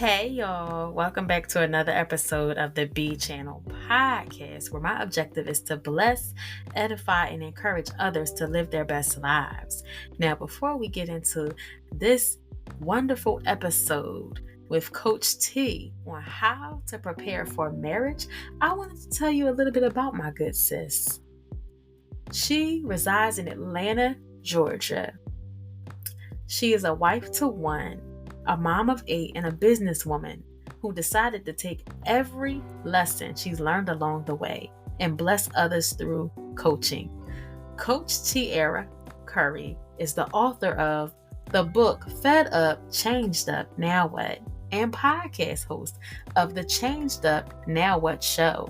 Hey y'all, welcome back to another episode of the B Channel podcast, where my objective is to bless, edify, and encourage others to live their best lives. Now, before we get into this wonderful episode with Coach T on how to prepare for marriage, I wanted to tell you a little bit about my good sis. She resides in Atlanta, Georgia. She is a wife to one, a mom of 8, and a businesswoman who decided to take every lesson she's learned along the way and bless others through coaching. Coach Teaira Curry is the author of the book Fed Up, Changed Up, Now What? And podcast host of the Changed Up, Now What show.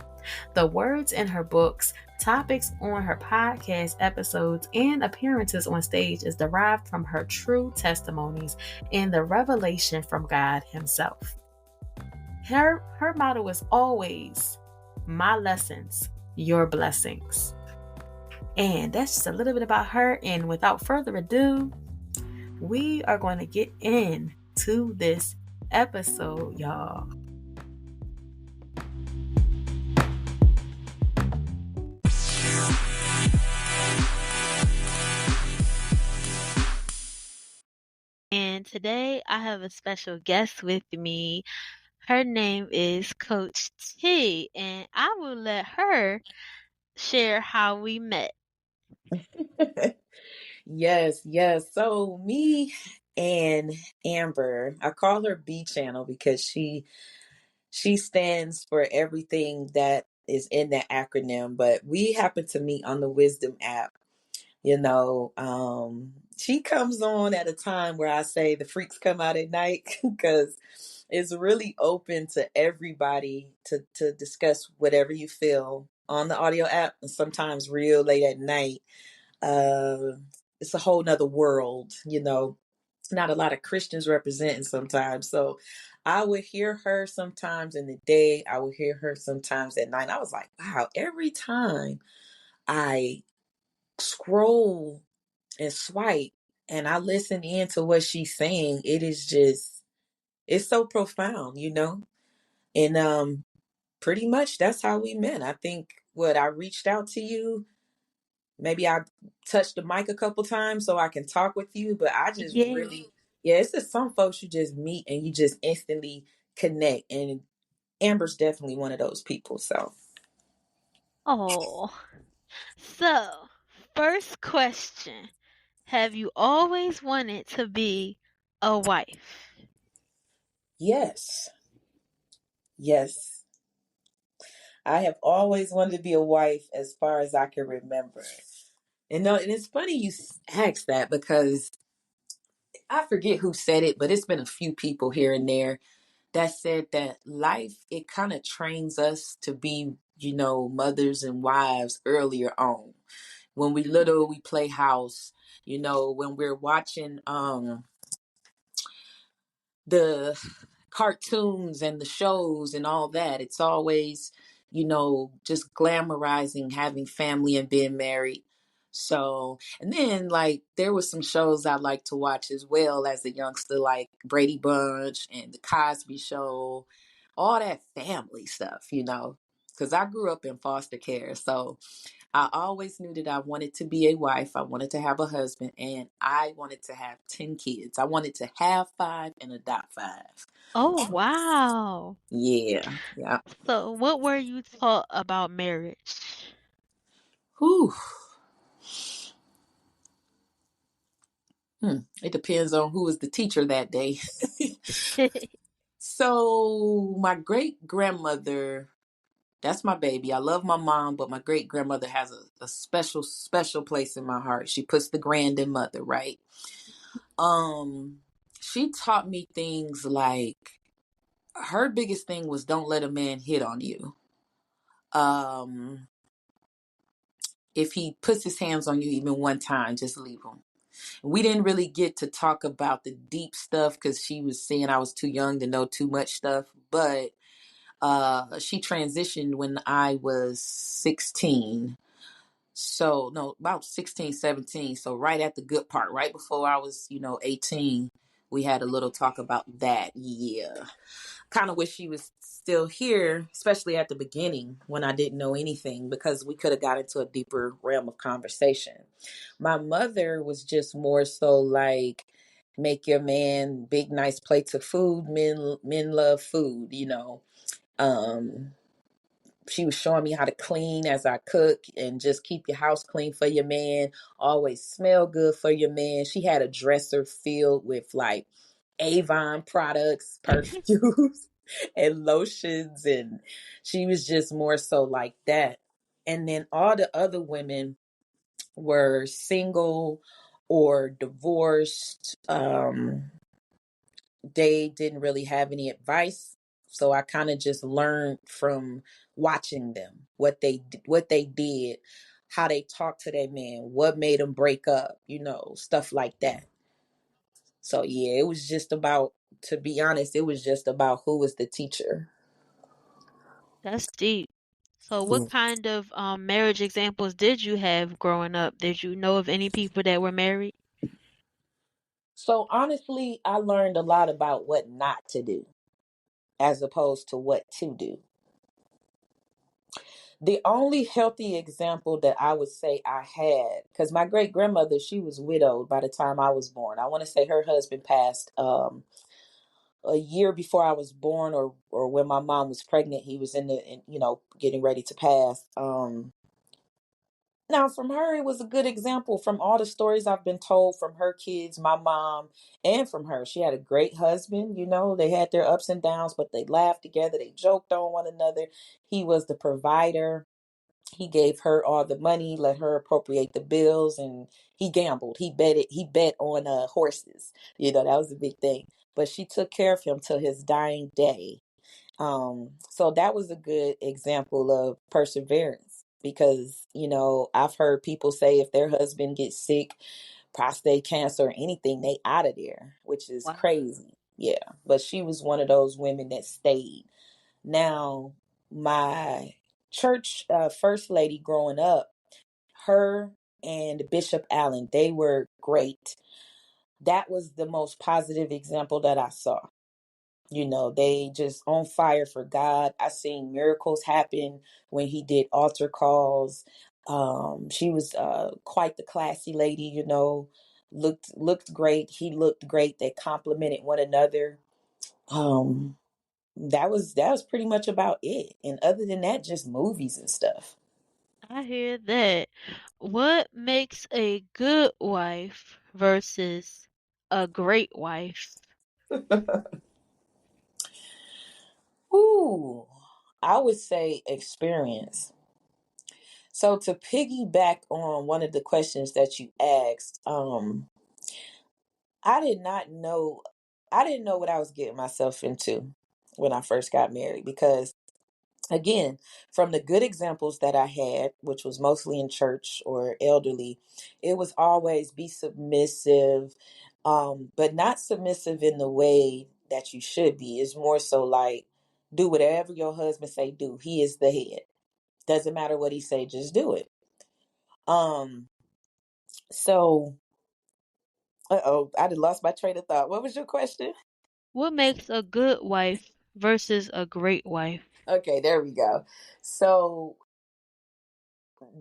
The words in her books, topics on her podcast episodes, and appearances on stage is derived from her true testimonies and the revelation from God Himself. Her motto is always, my lessons, your blessings. And that's just a little bit about her. And without further ado, we are going to get into this episode, y'all. And today I have a special guest with me. Her name is Coach T, and I will let her share how we met. Yes. So me and Amber, I call her B Channel because she stands for everything that is in that acronym. But we happen to meet on the Wisdom app. She comes on at a time where I say the freaks come out at night because it's really open to everybody to discuss whatever you feel on the audio app, and sometimes real late at night. It's a whole nother world, not a lot of Christians representing sometimes. So I would hear her sometimes in the day. I would hear her sometimes at night. I was like, wow, every time I scroll and swipe and I listen in to what she's saying, it's so profound. And pretty much that's how we met. I think I reached out to you. Maybe I touched the mic a couple times so I can talk with you, but I just really, it's just some folks you just meet and you just instantly connect. And Amber's definitely one of those people. So, So, first question. Have you always wanted to be a wife? yes, yes. I have always wanted to be a wife as far as I can remember. And it's funny you asked that because I forget who said it, but it's been a few people here and there that said that life, it kind of trains us to be, mothers and wives earlier on. When we little, we play house. When we're watching the cartoons and the shows and all that, it's always, just glamorizing having family and being married. So, and then like there was some shows I like to watch as well as a youngster, like Brady Bunch and the Cosby Show, all that family stuff, because I grew up in foster care. So I always knew that I wanted to be a wife. I wanted to have a husband, and I wanted to have 10 kids. I wanted to have 5 and adopt 5. Oh, wow. Yeah. So, what were you taught about marriage? Whew. It depends on who was the teacher that day. So my great grandmother, that's my baby. I love my mom, but my great grandmother has a special, special place in my heart. She puts the grand in mother, right? She taught me things like her biggest thing was don't let a man hit on you. Um, if he puts his hands on you even one time, just leave him. We didn't really get to talk about the deep stuff because she was saying I was too young to know too much stuff. But she transitioned when I was 16. So, no, about 16, 17. So right at the good part, right before I was, 18, we had a little talk about that. Yeah. Kind of wish she was still here, especially at the beginning when I didn't know anything, because we could have got into a deeper realm of conversation. My mother was just more so like, make your man big nice plates of food. Men love food, you know. Um she was showing me how to clean as I cook, and just keep your house clean for your man. Always smell good for your man. She had a dresser filled with like Avon products, perfumes, and lotions. And she was just more so like that. And then all the other women were single or divorced. They didn't really have any advice, so I kind of just learned from watching them what they did, how they talked to their man, what made them break up, you know, stuff like that. So yeah, it was just about, to be honest, it was just about who was the teacher. That's deep. So what kind of marriage examples did you have growing up? Did you know of any people that were married? So honestly, I learned a lot about what not to do as opposed to what to do. The only healthy example that I would say I had, because my great grandmother, she was widowed by the time I was born. I want to say her husband passed a year before I was born, or when my mom was pregnant. He was you know, getting ready to pass. Now, from her, it was a good example. From all the stories I've been told from her kids, my mom, and from her, she had a great husband. You know, they had their ups and downs, but they laughed together. They joked on one another. He was the provider. He gave her all the money, let her appropriate the bills, and he gambled. He bet on horses. You know, that was a big thing. But she took care of him till his dying day. So that was a good example of perseverance, because, you know, I've heard people say if their husband gets sick, prostate cancer or anything, they out of there, which is Wow. crazy. Yeah. But she was one of those women that stayed. Now, my church first lady growing up, her and Bishop Allen, they were great. That was the most positive example that I saw. You know, they just on fire for God. I seen miracles happen when he did altar calls. She was quite the classy lady, you know, looked great. He looked great. They complimented one another. Um, that was pretty much about it. And other than that, just movies and stuff. I hear that. What makes a good wife versus a great wife? Ooh, I would say experience. So to piggyback on one of the questions that you asked, I did not know I didn't know what I was getting myself into when I first got married, because again, from the good examples that I had, which was mostly in church or elderly, it was always be submissive, but not submissive in the way that you should be. It's more so like, do whatever your husband say do. He is the head. Doesn't matter what he say, just do it. Um, so uh-oh, I done lost my train of thought. What was your question? What makes a good wife versus a great wife? Okay, there we go. So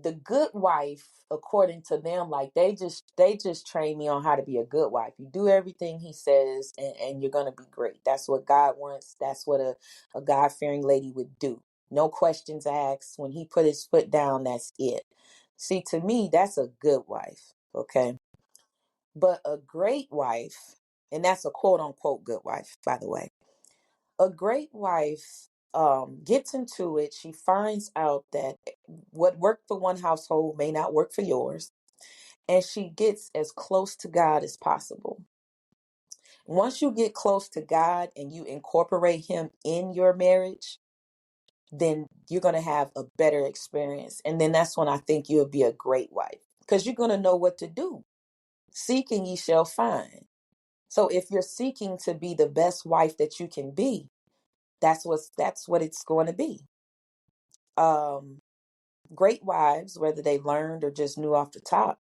the good wife, according to them, like they just train me on how to be a good wife. You do everything he says, and you're gonna be great. That's what God wants. That's what a God-fearing lady would do. No questions asked. When he put his foot down, that's it. See, to me, that's a good wife. Okay. But a great wife, and that's a quote unquote good wife, by the way. A great wife gets into it. She finds out that what worked for one household may not work for yours, and she gets as close to God as possible. Once you get close to God and you incorporate him in your marriage, then you're going to have a better experience. And then that's when I think you'll be a great wife, because you're going to know what to do. Seek and ye shall find. So if you're seeking to be the best wife that you can be, that's what it's going to be. Um, Great wives, whether they learned or just knew off the top,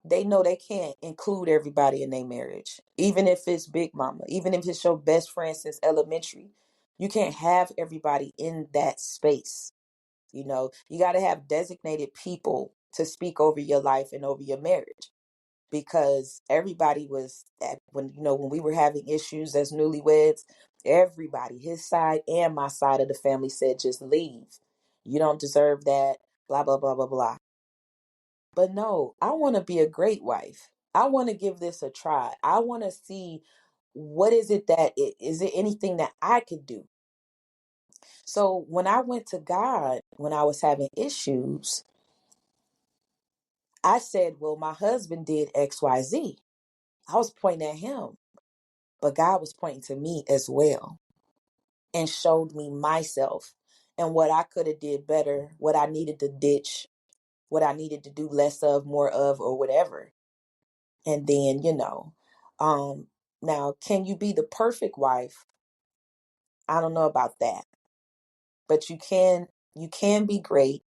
they know they can't include everybody in their marriage. Even if it's Big Mama, even if it's your best friend since elementary, you can't have everybody in that space. You know, you got to have designated people to speak over your life and over your marriage, because everybody was at when when we were having issues as newlyweds, everybody, his side and my side of the family, said just leave. You don't deserve that, blah blah blah blah blah. But no, I want to be a great wife. I want to give this a try. I want to see what is it that is it anything that I could do. So when I went to God when I was having issues, I said, well, my husband did XYZ. I was pointing at him, but God was pointing to me as well and showed me myself and what I could have did better, what I needed to ditch, what I needed to do less of, more of, or whatever. And then, um, now, can you be the perfect wife? I don't know about that, but you can be great,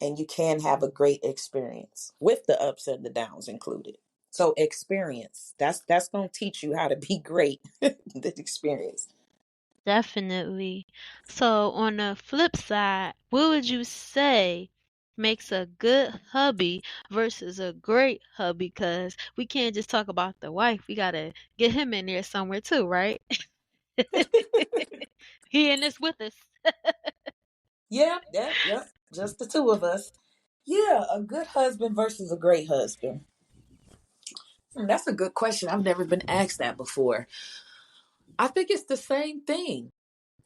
and you can have a great experience with the ups and the downs included. So experience, that's going to teach you how to be great. The experience. Definitely. So, on the flip side, what would you say makes a good hubby versus a great hubby? Because we can't just talk about the wife. We gotta get him in there somewhere too, right? He in this with us. Yeah, yeah. Just the two of us. Yeah, a good husband versus a great husband. That's a good question. I've never been asked that before. I think it's the same thing.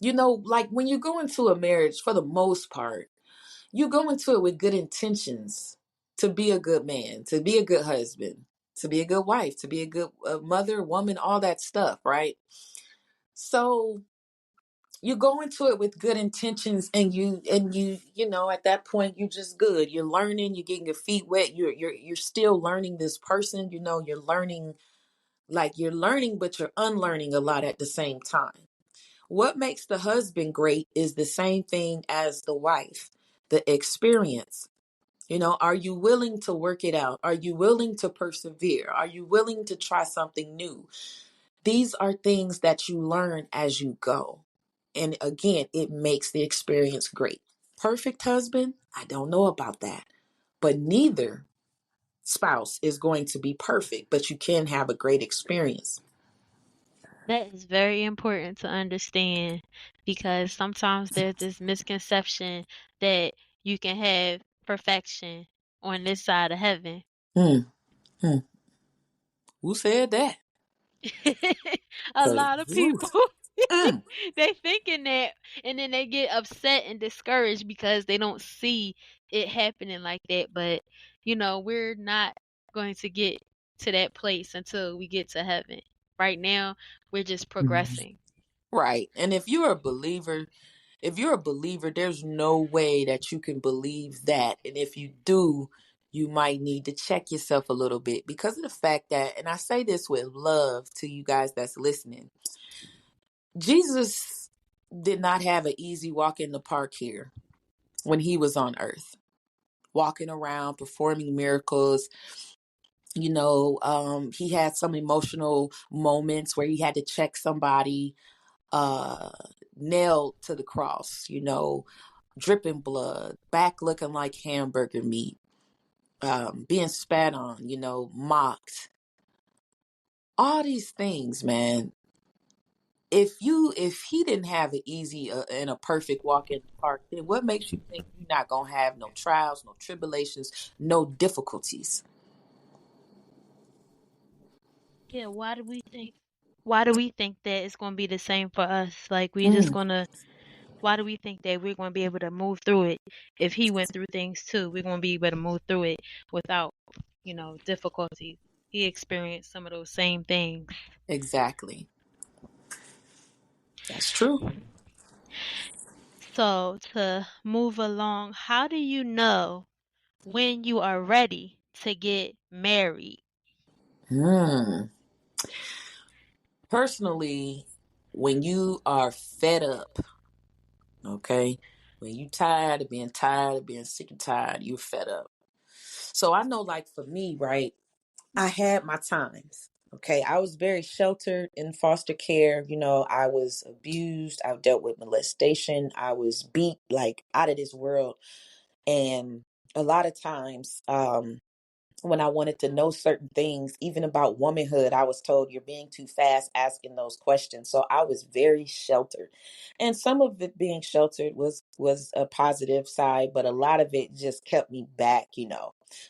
Like when you go into a marriage, for the most part, you go into it with good intentions to be a good man, to be a good husband, to be a good wife, to be a good mother, woman, all that stuff, right? So you go into it with good intentions, and at that point you're just good. You're learning, you're getting your feet wet, you're still learning this person. You're learning, like you're learning, but you're unlearning a lot at the same time. What makes the husband great is the same thing as the wife, the experience. Are you willing to work it out? Are you willing to persevere? Are you willing to try something new? These are things that you learn as you go. And again, it makes the experience great. Perfect husband? I don't know about that. But neither spouse is going to be perfect, but you can have a great experience. That is very important to understand because sometimes there's this misconception that you can have perfection on this side of heaven. Hmm. Hmm. Who said that? A 'Cause, lot of ooh, people mm, they thinking that, and then they get upset and discouraged because they don't see it happening like that. But we're not going to get to that place until we get to heaven. Right now, we're just progressing. right. And if you're a believer, there's no way that you can believe that. And if you do, you might need to check yourself a little bit, because of the fact that, and I say this with love to you guys that's listening, Jesus did not have an easy walk in the park here when he was on earth, walking around, performing miracles. He had some emotional moments where he had to check somebody, uh, nailed to the cross, dripping blood, back looking like hamburger meat, being spat on, mocked. All these things, man. If he didn't have an easy and a perfect walk in the park, then what makes you think you're not gonna have no trials, no tribulations, no difficulties? Yeah, why do we think that it's gonna be the same for us? Like we just Mm, gonna why do we think that we're gonna be able to move through it? If he went through things too, we're gonna be able to move through it without, difficulties. He experienced some of those same things. exactly. That's true. So to move along, how do you know when you are ready to get married? Hmm. Personally, when you are fed up, okay, when you tired of being sick and tired, you're fed up. So I know, like for me, right? I had my times. Okay. I was very sheltered in foster care. I was abused. I dealt with molestation. I was beat like out of this world. And a lot of times, when I wanted to know certain things, even about womanhood, I was told you're being too fast asking those questions. So I was very sheltered. And some of it being sheltered was a positive side, but a lot of it just kept me back.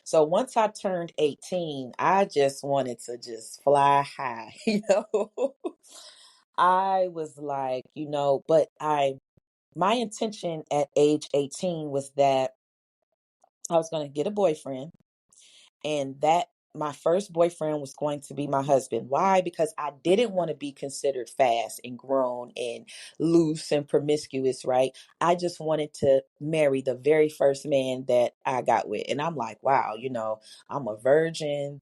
So once I turned 18, I just wanted to just fly high. I was like, but my intention at age 18 was that I was going to get a boyfriend, and that my first boyfriend was going to be my husband. Why? Because I didn't want to be considered fast and grown and loose and promiscuous, right? I just wanted to marry the very first man that I got with. And I'm like, wow, I'm a virgin.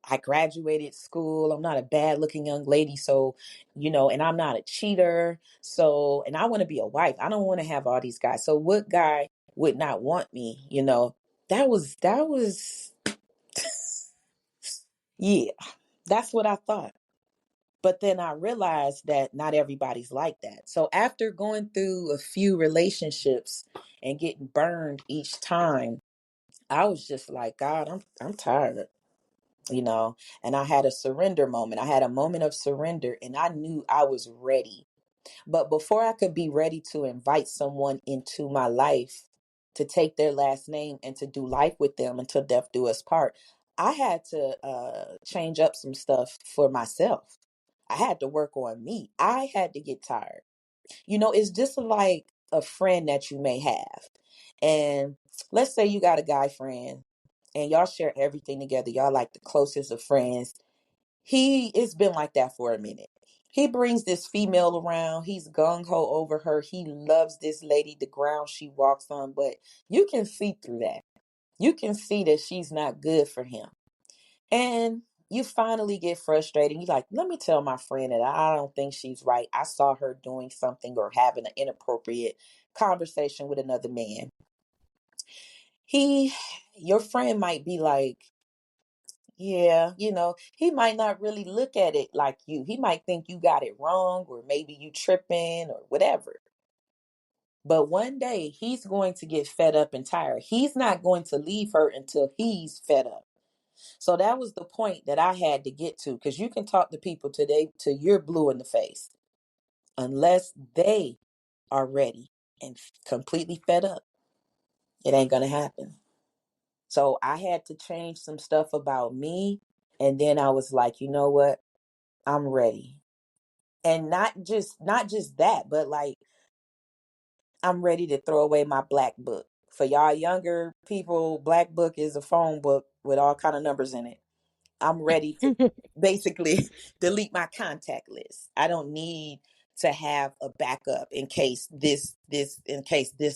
I graduated school. I'm not a bad looking young lady. So, and I'm not a cheater. So, and I want to be a wife. I don't want to have all these guys. So what guy would not want me? That was yeah, that's what I thought. But then I realized that not everybody's like that. So after going through a few relationships and getting burned each time, I was just like, God, I'm tired, you know. And I had a surrender moment. I had a moment of surrender, and I knew I was ready. But before I could be ready to invite someone into my life to take their last name and to do life with them until death do us part, I had to change up some stuff for myself. I had to work on me. I had to get tired. It's just like a friend that you may have. And let's say you got a guy friend and y'all share everything together. Y'all like the closest of friends. It's been like that for a minute. He brings this female around. He's gung ho over her. He loves this lady, the ground she walks on, but you can see through that. You can see that she's not good for him. And you finally get frustrated. You're like, let me tell my friend that I don't think she's right. I saw her doing something or having an inappropriate conversation with another man. Your friend might be like, yeah, he might not really look at it like you. He might think you got it wrong, or maybe you tripping or whatever. But one day he's going to get fed up and tired. He's not going to leave her until he's fed up. So that was the point that I had to get to, because you can talk to people today till you're blue in the face. Unless they are ready and completely fed up, it ain't going to happen. So I had to change some stuff about me. And then I was like, you know what? I'm ready. And not just that, but like, I'm ready to throw away my black book. For y'all younger people, black book is a phone book with all kind of numbers in it. I'm ready to basically delete my contact list. I don't need to have a backup in case this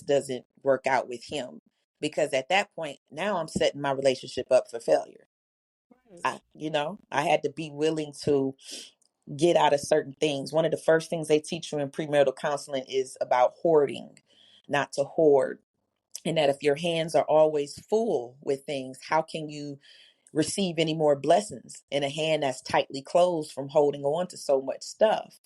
doesn't work out with him, because at that point now I'm setting my relationship up for failure. I had to be willing to get out of certain things. One of the first things they teach you in premarital counseling is about hoarding, not to hoard. And that if your hands are always full with things, how can you receive any more blessings in a hand that's tightly closed from holding on to so much stuff?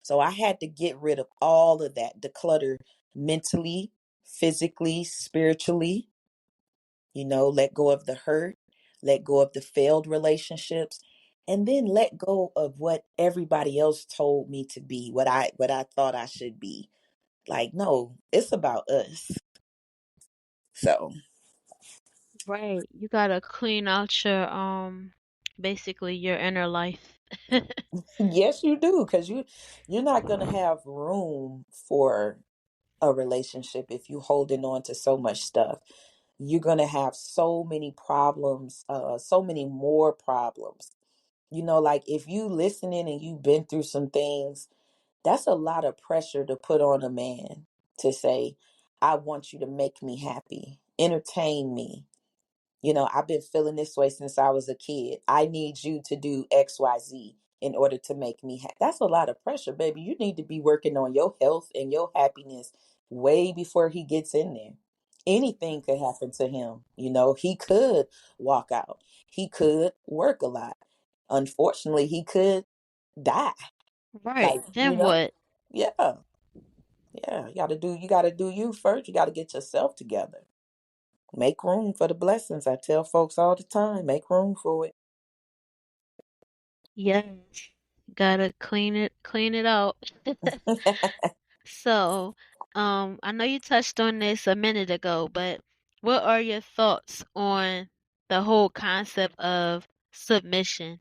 So I had to get rid of all of that, declutter mentally, physically, spiritually, let go of the hurt, let go of the failed relationships, and then let go of what everybody else told me to be, what I thought I should be. Like, no, it's about us. So, Right. You gotta clean out your basically your inner life. yes you do, cuz you're not going to have room for a relationship if you holding on to so much stuff. You're going to have so many problems, so many more problems. Like if you listening and you've been through some things, that's a lot of pressure to put on a man to say, I want you to make me happy, entertain me. I've been feeling this way since I was a kid. I need you to do XYZ in order to make me happy. That's a lot of pressure, baby. You need to be working on your health and your happiness way before he gets in there. Anything could happen to him. You know, he could walk out. He could work a lot. Unfortunately, he could die. Right. Like, you Then know, what? yeah. Yeah, you gotta do you first. You gotta get yourself together. Make room for the blessings. I tell folks all the time, make room for Yes. Gotta clean it out. it. So, I know you touched on this a minute ago, but what are your thoughts on the whole concept of submission?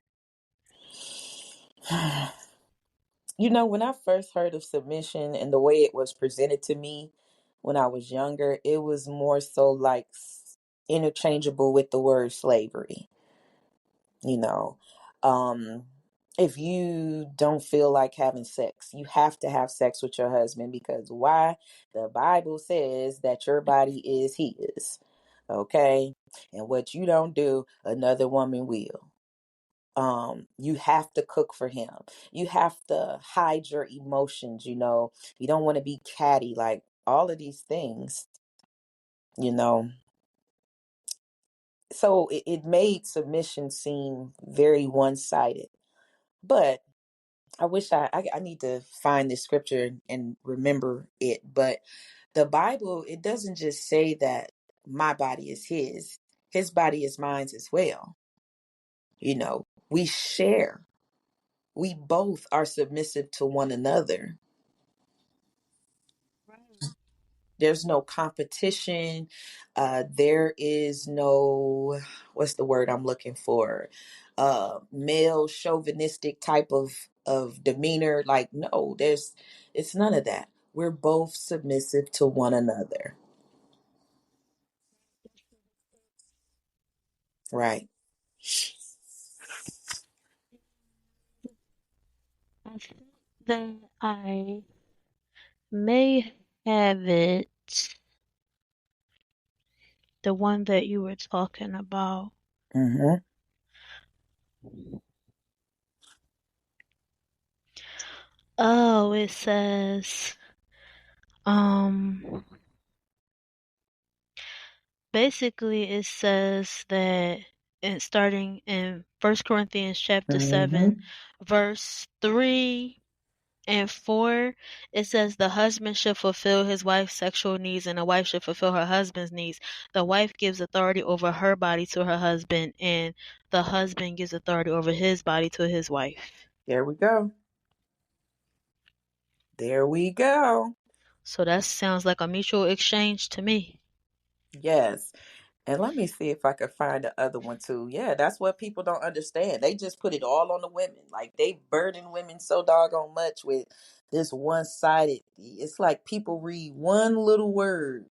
You know, when I first heard of submission and the way it was presented to me when I was younger, it was more so like interchangeable with the word slavery. You know, um, if you don't feel like having sex, you have to have sex with your husband because why? The Bible says that your body is his. Okay. And what you don't do, another woman will. You have to cook for him. You have to hide your emotions. You don't want to be catty, like all of these things, you know so it made submission seem very one-sided. But I wish I need to find this scripture and remember it. But the Bible, it doesn't just say that my body is his body is mine as well. We share. We both are submissive to one another. Right. There's no competition. There is no, what's the word I'm looking for? Male chauvinistic type of demeanor. Like, no, it's none of that. We're both submissive to one another. Right. I think that I may have it, the one that you were talking about. Mm-hmm. Oh, it says, um, basically it says that starting in First Corinthians chapter 7, Mm-hmm. verse 3 and 4, it says the husband should fulfill his wife's sexual needs and the wife should fulfill her husband's needs. The wife gives authority over her body to her husband, and the husband gives authority over his body to his wife. There we go. There we go. So that sounds like a mutual exchange to me. Yes. And let me see if I can find the other one too. Yeah, that's what people don't understand. They just put it all on the women. Like they burden women so doggone much with this one-sided. It's like people read one little word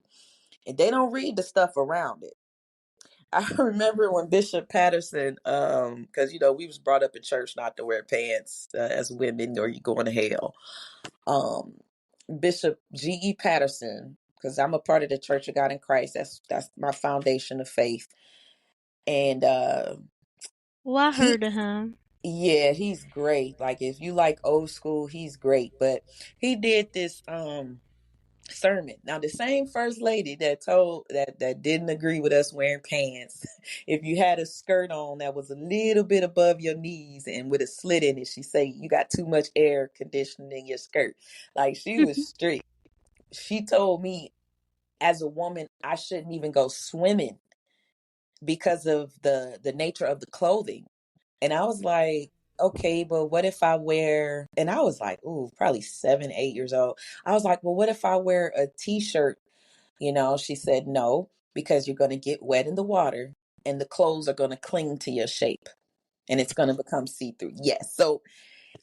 and they don't read the stuff around it. I remember when Bishop Patterson, because we was brought up in church not to wear pants as women or you going to hell. Um, Bishop G.E. Patterson, because I'm a part of the Church of God in Christ. That's my foundation of faith. And Well, I he heard of him. yeah, he's great. Like if you like old school, he's great. But he did this sermon. Now the same first lady that told that didn't agree with us wearing pants. If you had a skirt on that was a little bit above your knees and with a slit in it, she say you got too much air conditioning in your skirt. Like she was strict. She told me as a woman I shouldn't even go swimming because of the nature of the clothing. And I was like, okay, but what if I wear, and I was like, ooh, probably 7, 8 years old. I was like, well, what if I wear a t-shirt? She said, no, because you're going to get wet in the water and the clothes are going to cling to your shape and it's going to become see-through. Yes. So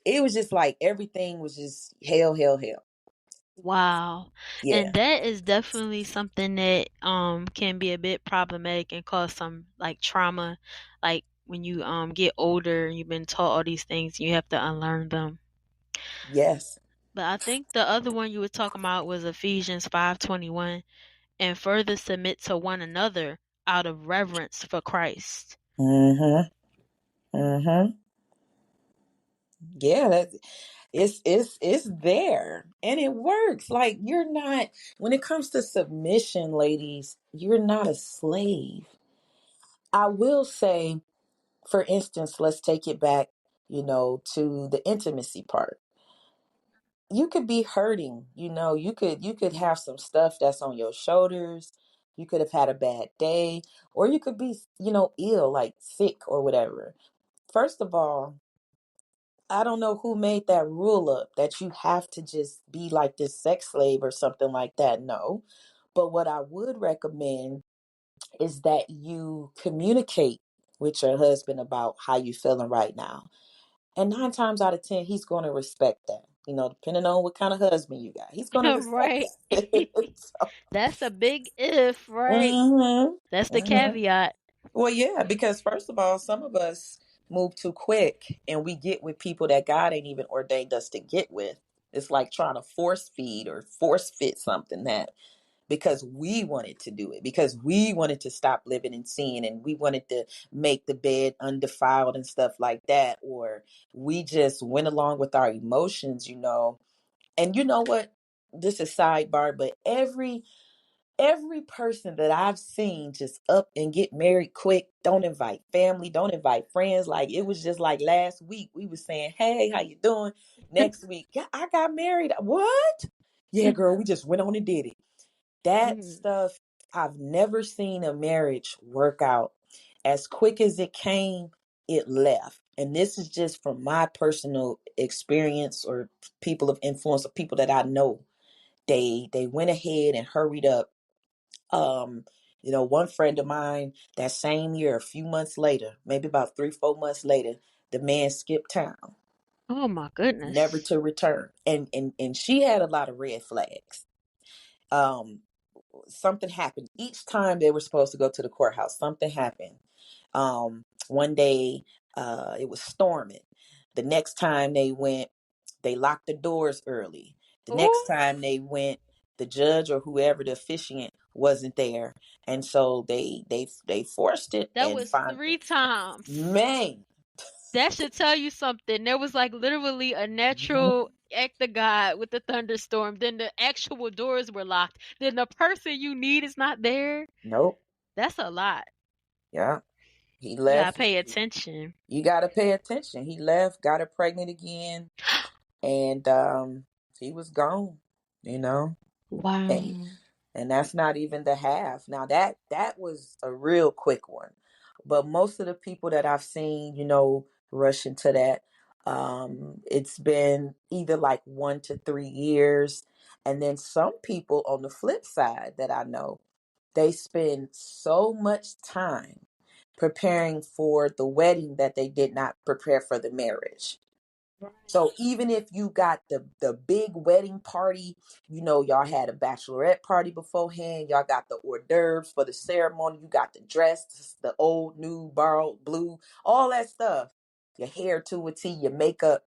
it was just like everything was just hell, hell, hell. Wow. Yeah. And that is definitely something that can be a bit problematic and cause some like trauma, like when you get older and you've been taught all these things, you have to unlearn them. Yes. But I think the other one you were talking about was Ephesians 5:21, and further submit to one another out of reverence for Christ. Mm-hmm. Mm-hmm. Yeah. It's there and it works. Like, you're not, when it comes to submission, ladies, you're not a slave. I will say, for instance, let's take it back, to the intimacy part. You could be hurting, you could have some stuff that's on your shoulders. You could have had a bad day, or you could be, ill, like sick or whatever. First of all, I don't know who made that rule up that you have to just be like this sex slave or something like that. No. But what I would recommend is that you communicate with your husband about how you feeling right now. And 9 times out of 10, he's going to respect that. Depending on what kind of husband you got, he's going to respect Right. that. So, That's a big if, right? hmm That's the hmm caveat. well, yeah, because first of all, some of us move too quick and we get with people that God ain't even ordained us to get with. It's like trying to force feed or force fit something that, because we wanted to do it, because we wanted to stop living in sin and we wanted to make the bed undefiled and stuff like that. Or we just went along with our emotions. And you know what? This is sidebar, but every person that I've seen just up and get married quick, don't invite family, don't invite friends. Like, it was just like last week we was saying, hey, how you doing? Next week, yeah, I got married. What? Yeah, girl, we just went on and did it. That Mm. stuff, I've never seen a marriage work out. As quick as it came, it left. And this is just from my personal experience, or people of influence, or people that I know. They went ahead and hurried up. um one friend of mine, that same year, a few months later, maybe about 3 4 months later, the man skipped town, Oh my never goodness. to return. And she had a lot of red flags. um Something happened each time they were supposed to go to the courthouse. Something happened. One day, it was storming. The next time they went, they locked the doors early. The next Oh, time they went, the judge or whoever, the officiant, wasn't there, and so they forced it that and was find. 3 times. Man, That should tell you something. There was like literally a natural act of God with the thunderstorm. Then the actual doors were locked. Then the person you need is not there. nope. That's a lot. Yeah, he You gotta left. pay attention. You got to pay attention. He left, got her pregnant again, and he was gone. You know, and Wow. and that's not even the half. Now that was a real quick one, but most of the people that I've seen, rush into that. It's been either like 1 to 3 years, and then some people on the flip side that I know, they spend so much time preparing for the wedding that they did not prepare for the marriage. So even if you got the big wedding party, y'all had a bachelorette party beforehand, y'all got the hors d'oeuvres for the ceremony, you got the dress, the old, new, borrowed, blue, all that stuff, your hair to a T, your makeup,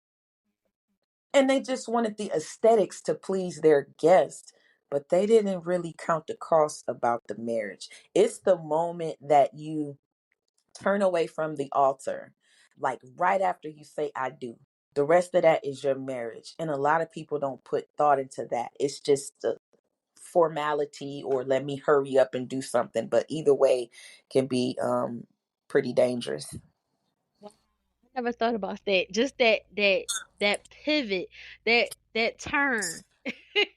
and they just wanted the aesthetics to please their guests, but they didn't really count the cost about the marriage. It's the moment that you turn away from the altar, like right after you say I do. The rest of that is your marriage, and a lot of people don't put thought into that. It's just the formality, or let me hurry up and do something, but either way can be pretty dangerous. Wow. I never thought about that. Just that pivot, that turn.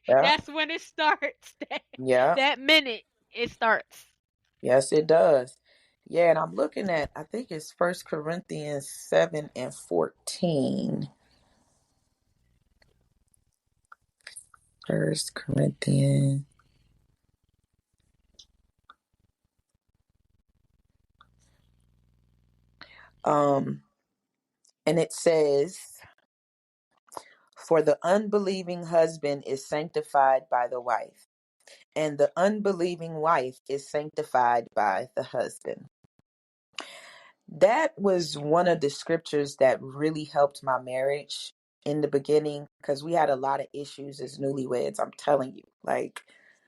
Yeah. That's when it starts. Yeah. That minute it starts. Yes, it does. Yeah, and I'm looking at, I think it's First Corinthians 7 and 14. First Corinthians. Um, and it says, for the unbelieving husband is sanctified by the wife, and the unbelieving wife is sanctified by the husband. That was one of the scriptures that really helped my marriage in the beginning, because we had a lot of issues as newlyweds. I'm telling you, like,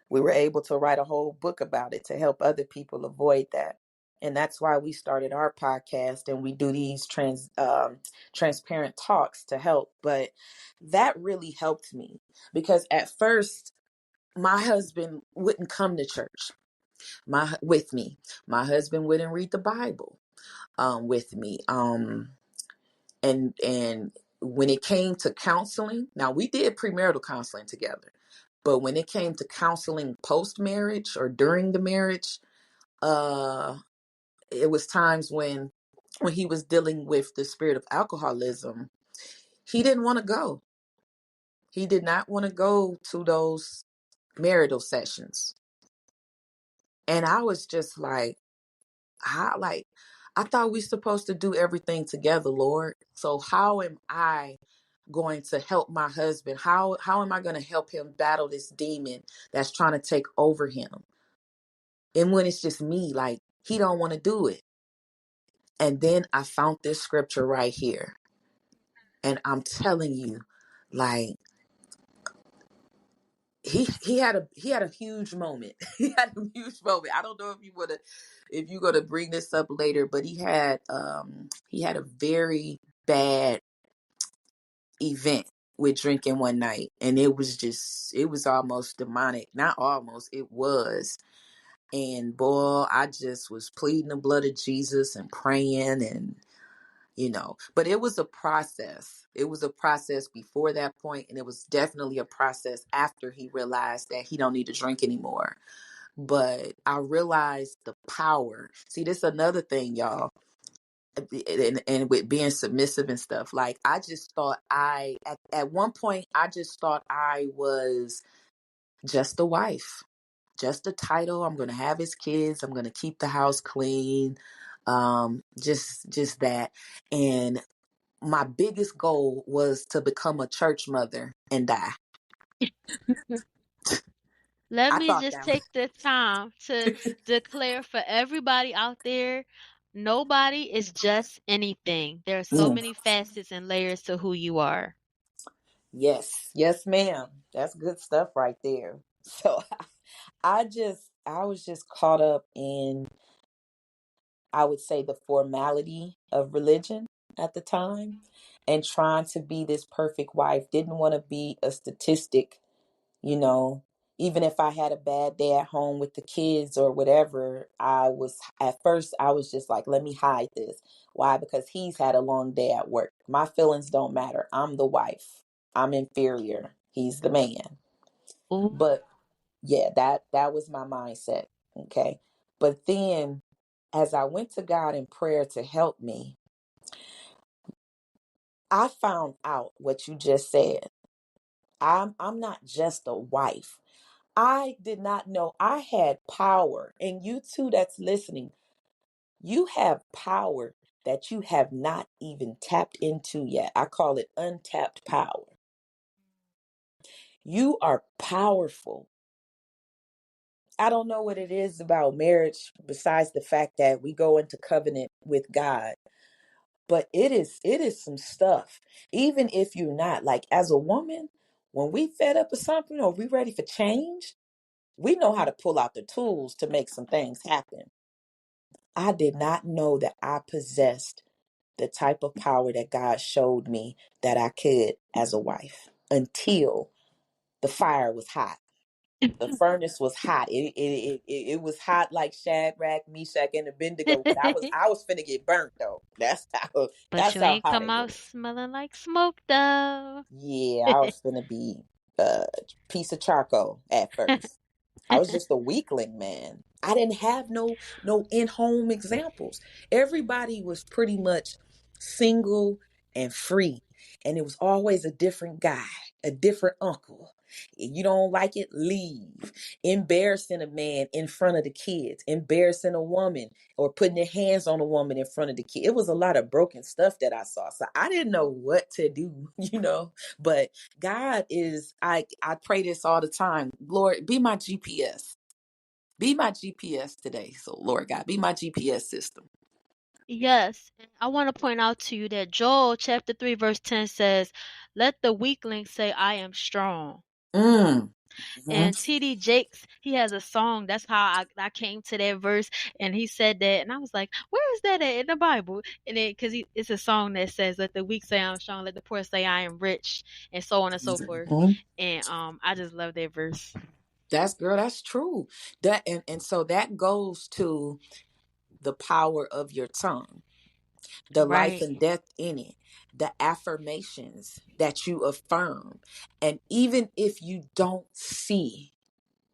we were able to write a whole book about it to help other people avoid that. And that's why we started our podcast, and we do these transparent talks to help. But that really helped me, because at first my husband wouldn't come to church with me. My husband wouldn't read the Bible with me. And when it came to counseling, now we did premarital counseling together, but when it came to counseling post marriage or during the marriage, uh it was times when he was dealing with the spirit of alcoholism, he didn't want to go. He did not want to go to those marital sessions. And I was just like, I thought we supposed to do everything together, Lord. So how am I going to help my husband? How am I going to help him battle this demon that's trying to take over him? And when it's just me, like, he don't want to do it. And then I found this scripture right here. And I'm telling you, like, he had a huge moment. He had a huge moment. I don't know if you're gonna bring this up later, but he had a very bad event with drinking one night, and it was almost demonic. Not almost, it was. And boy, I just was pleading the blood of Jesus and praying, and but it was a process. It was a process before that point, and it was definitely a process after he realized that he don't need to drink anymore. But I realized the power. See, this is another thing, y'all. And with being submissive and stuff, like, I just thought at one point I just thought I was just a wife, just a title. I'm gonna have his kids, I'm gonna keep the house clean, just that. And my biggest goal was to become a church mother and die. Let I me thought just that was take the time to declare for everybody out there, nobody is just anything. There are so Mm. many facets and layers to who you are. Yes, yes, ma'am. That's good stuff right there. So I was just caught up in, I would say, the formality of religion at the time, and trying to be this perfect wife. Didn't want to be a statistic, you know. Even if I had a bad day at home with the kids or whatever, at first I was just like, let me hide this. Why? Because he's had a long day at work. My feelings don't matter. I'm the wife. I'm inferior. He's the man. Ooh. But yeah, that was my mindset. Okay. But then, as I went to God in prayer to help me, I found out what you just said. I'm not just a wife. I did not know I had power. And you too that's listening, you have power that you have not even tapped into yet. I call it untapped power. You are powerful. I don't know what it is about marriage besides the fact that we go into covenant with God, but it is some stuff. Even if you're not, like, as a woman, when we fed up with something or we ready for change, we know how to pull out the tools to make some things happen. I did not know that I possessed the type of power that God showed me that I could as a wife, until the fire was hot. The furnace was hot. It was hot like Shadrach, Meshach, and Abednego. But I was finna get burnt though. That's how But that's you how ain't hot come it out was. smelling like smoke though. Yeah, I was finna be a piece of charcoal at first. I was just a weakling, man. I didn't have no in-home examples. Everybody was pretty much single and free. And it was always a different guy, a different uncle. You don't like it, leave. Embarrassing a man in front of the kids, embarrassing a woman, or putting their hands on a woman in front of the kid. It was a lot of broken stuff that I saw. So I didn't know what to do, But God is, I pray this all the time. Lord, be my GPS. Be my GPS today. So Lord God, be my GPS system. Yes, and I want to point out to you that Joel chapter 3 verse 10 says, "Let the weakling say I am strong." Mm. Mhm. And TD Jakes, he has a song. That's how I came to that verse. And he said that. And I was like, where is that at in the Bible? And then, because it's a song that says, let the weak say I'm strong, let the poor say I am rich, and so on and so forth. Mhm. And I just love that verse. That's true. And so that goes to the power of your tongue, the life Right. and death in it, the affirmations that you affirm. And even if you don't see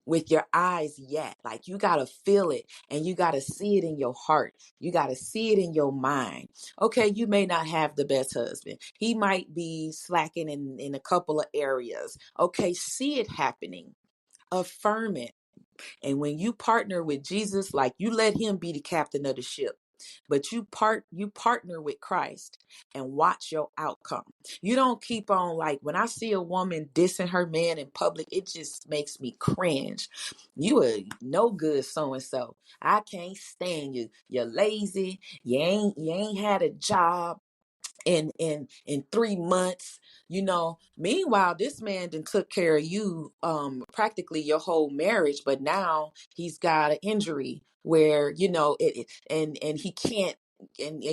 with your eyes yet, like you got to feel it and you got to see it in your heart. You got to see it in your mind. Okay, you may not have the best husband. He might be slacking in a couple of areas. Okay, see it happening. Affirm it. And when you partner with Jesus, like you let him be the captain of the ship, but you partner with Christ and watch your outcome. You don't keep on, like when I see a woman dissing her man in public, it just makes me cringe. You are no good so and so. I can't stand you. You're lazy. You ain't had a job in 3 months. Meanwhile this man then took care of you practically your whole marriage, but now he's got an injury where and he can't, and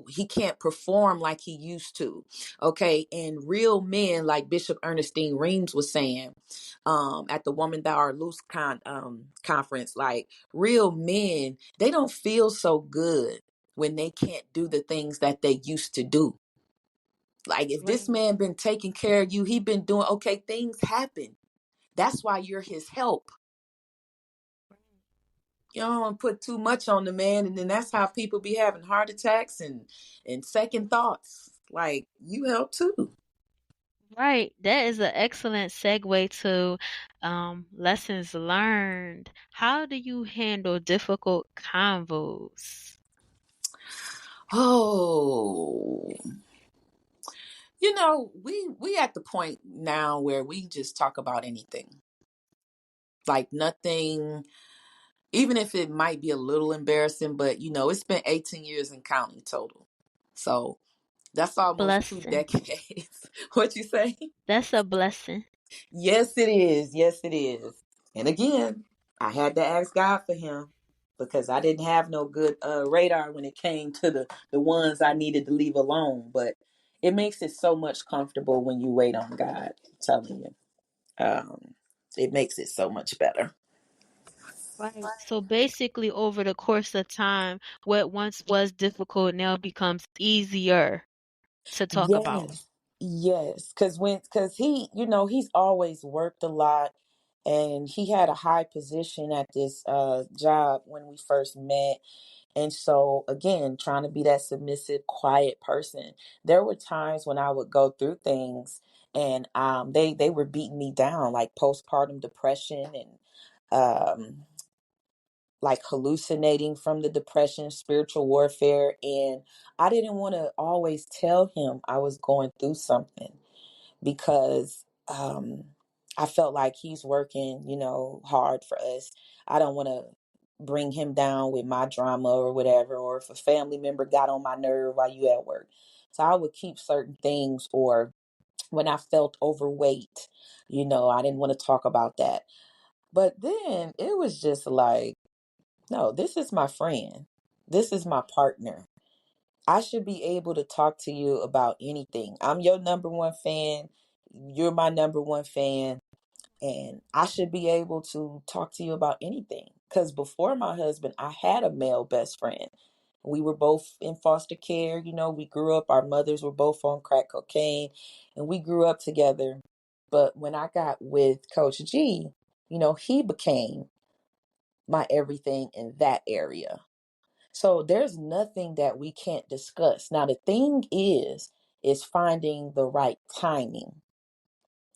he can't perform like he used to. Okay, and real men, like Bishop Ernestine Reams was saying at the Woman Thou Art Loose conference, like real men, they don't feel so good when they can't do the things that they used to do. Like if this Right. man been taking care of you, he been doing okay, things happen. That's why you're his help. You don't want to put too much on the man, and then that's how people be having heart attacks and second thoughts. Like you help too. Right. That is an excellent segue to lessons learned. How do you handle difficult convos? Oh, we at the point now where we just talk about anything. Like nothing, even if it might be a little embarrassing, but it's been 18 years and counting total. So that's almost two Blessing. decades. What you say? That's a blessing. Yes, it is. Yes, it is. And again, I had to ask God for him because I didn't have no good radar when it came to the ones I needed to leave alone. But it makes it so much comfortable when you wait on God. I'm telling you, it makes it so much better. Right. So basically, over the course of time, what once was difficult now becomes easier to talk about. Yes, yes. Because he's always worked a lot, and he had a high position at this job when we first met. And so again, trying to be that submissive, quiet person. There were times when I would go through things, and they were beating me down, like postpartum depression and like hallucinating from the depression, spiritual warfare. And I didn't want to always tell him I was going through something because I felt like he's working, hard for us. I don't want to bring him down with my drama or whatever, or if a family member got on my nerve while you at work. So I would keep certain things, or when I felt overweight, I didn't want to talk about that. But then it was just like, no, this is my friend. This is my partner. I should be able to talk to you about anything. I'm your number one fan. You're my number one fan. And I should be able to talk to you about anything. Because before my husband, I had a male best friend. We were both in foster care. We grew up, our mothers were both on crack cocaine, and we grew up together. But when I got with Coach G, he became my everything in that area. So there's nothing that we can't discuss. Now, the thing is finding the right timing.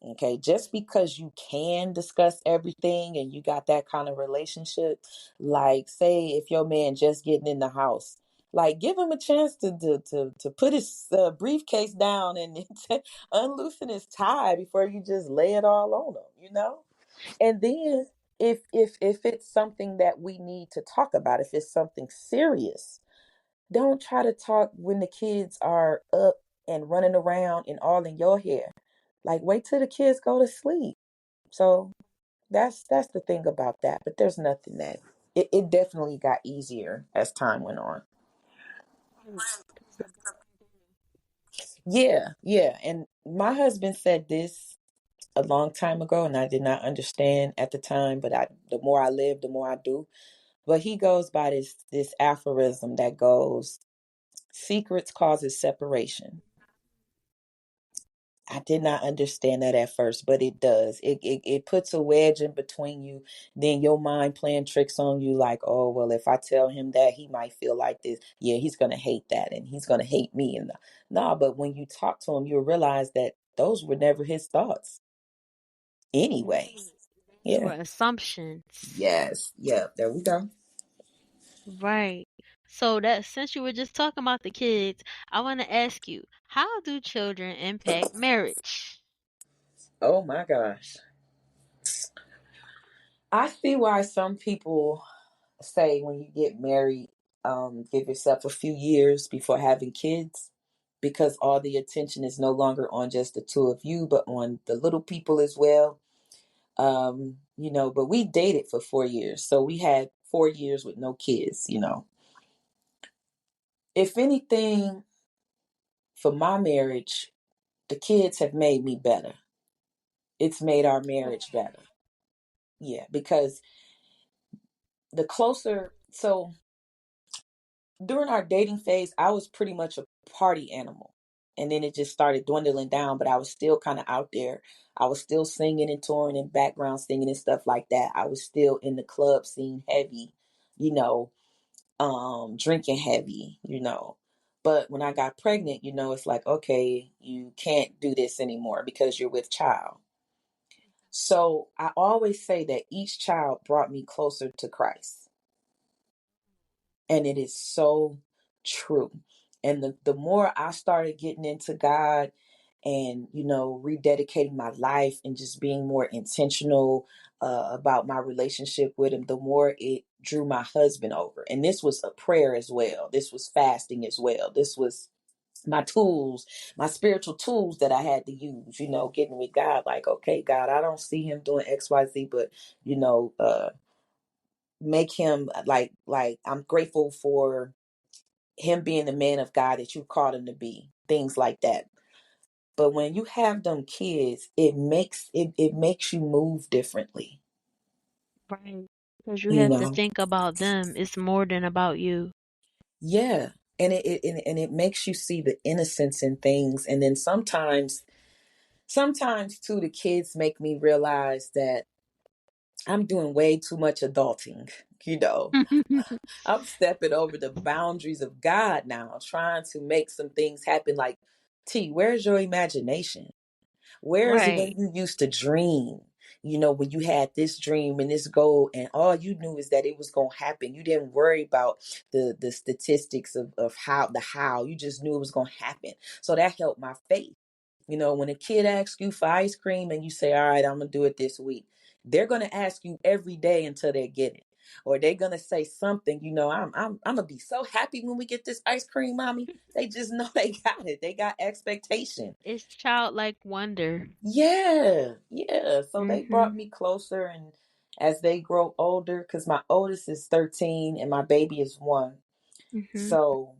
Okay, just because you can discuss everything and you got that kind of relationship, like say if your man just getting in the house, like give him a chance to put his briefcase down and unloosen his tie before you just lay it all on him. And then if it's something that we need to talk about, if it's something serious, don't try to talk when the kids are up and running around and all in your hair. Like wait till the kids go to sleep. So that's the thing about that. But there's nothing that it definitely got easier as time went on. Yeah, yeah. And my husband said this a long time ago, and I did not understand at the time, but the more I live, the more I do. But he goes by this aphorism that goes, secrets causes separation. I did not understand that at first, but it does. It puts a wedge in between you. Then your mind playing tricks on you, like, oh well, if I tell him that, he might feel like this. Yeah, he's gonna hate that, and he's gonna hate me. And no, but when you talk to him, you'll realize that those were never his thoughts anyway. Those Yeah. were assumptions. Yes. Yeah. There we go. Right. So that since you were just talking about the kids, I want to ask you, how do children impact marriage? Oh my gosh. I see why some people say when you get married, give yourself a few years before having kids, because all the attention is no longer on just the two of you, but on the little people as well. But we dated for 4 years. So we had 4 years with no kids. If anything, for my marriage, the kids have made me better. It's made our marriage better. Yeah, because the closer, so during our dating phase, I was pretty much a party animal. And then it just started dwindling down, but I was still kind of out there. I was still singing and touring and background singing and stuff like that. I was still in the club scene heavy, you know, drinking heavy. But when I got pregnant, it's like, okay, you can't do this anymore because you're with child. So I always say that each child brought me closer to Christ. And it is so true. And the more I started getting into God and, rededicating my life and just being more intentional about my relationship with him, the more it drew my husband over. And this was a prayer as well. This was fasting as well. This was my tools, my spiritual tools that I had to use, getting with God, like, okay, God, I don't see him doing XYZ, but, make him like I'm grateful for him being the man of God that you called him to be, things like that. But when you have them kids, it makes you move differently. Right. Because you You have to know? think about them. It's more than about you. Yeah. And it makes you see the innocence in things. And then sometimes too, the kids make me realize that I'm doing way too much adulting, you know. I'm stepping over the boundaries of God now, trying to make some things happen. Like, T, where's your imagination? Where's Right. when you used to dream? When you had this dream and this goal, and all you knew is that it was gonna happen. You didn't worry about the statistics of how. You just knew it was gonna happen. So that helped my faith. When a kid asks you for ice cream and you say, "All right, I'm gonna do it this week," they're gonna ask you every day until they get it, or they're gonna say something. I'm gonna be so happy when we get this ice cream, mommy. They just know they got it. They got expectation. It's childlike wonder. Yeah, yeah. So they brought Mhm. me closer, and as they grow older, because my oldest is 13 and my baby is 1. Mhm. So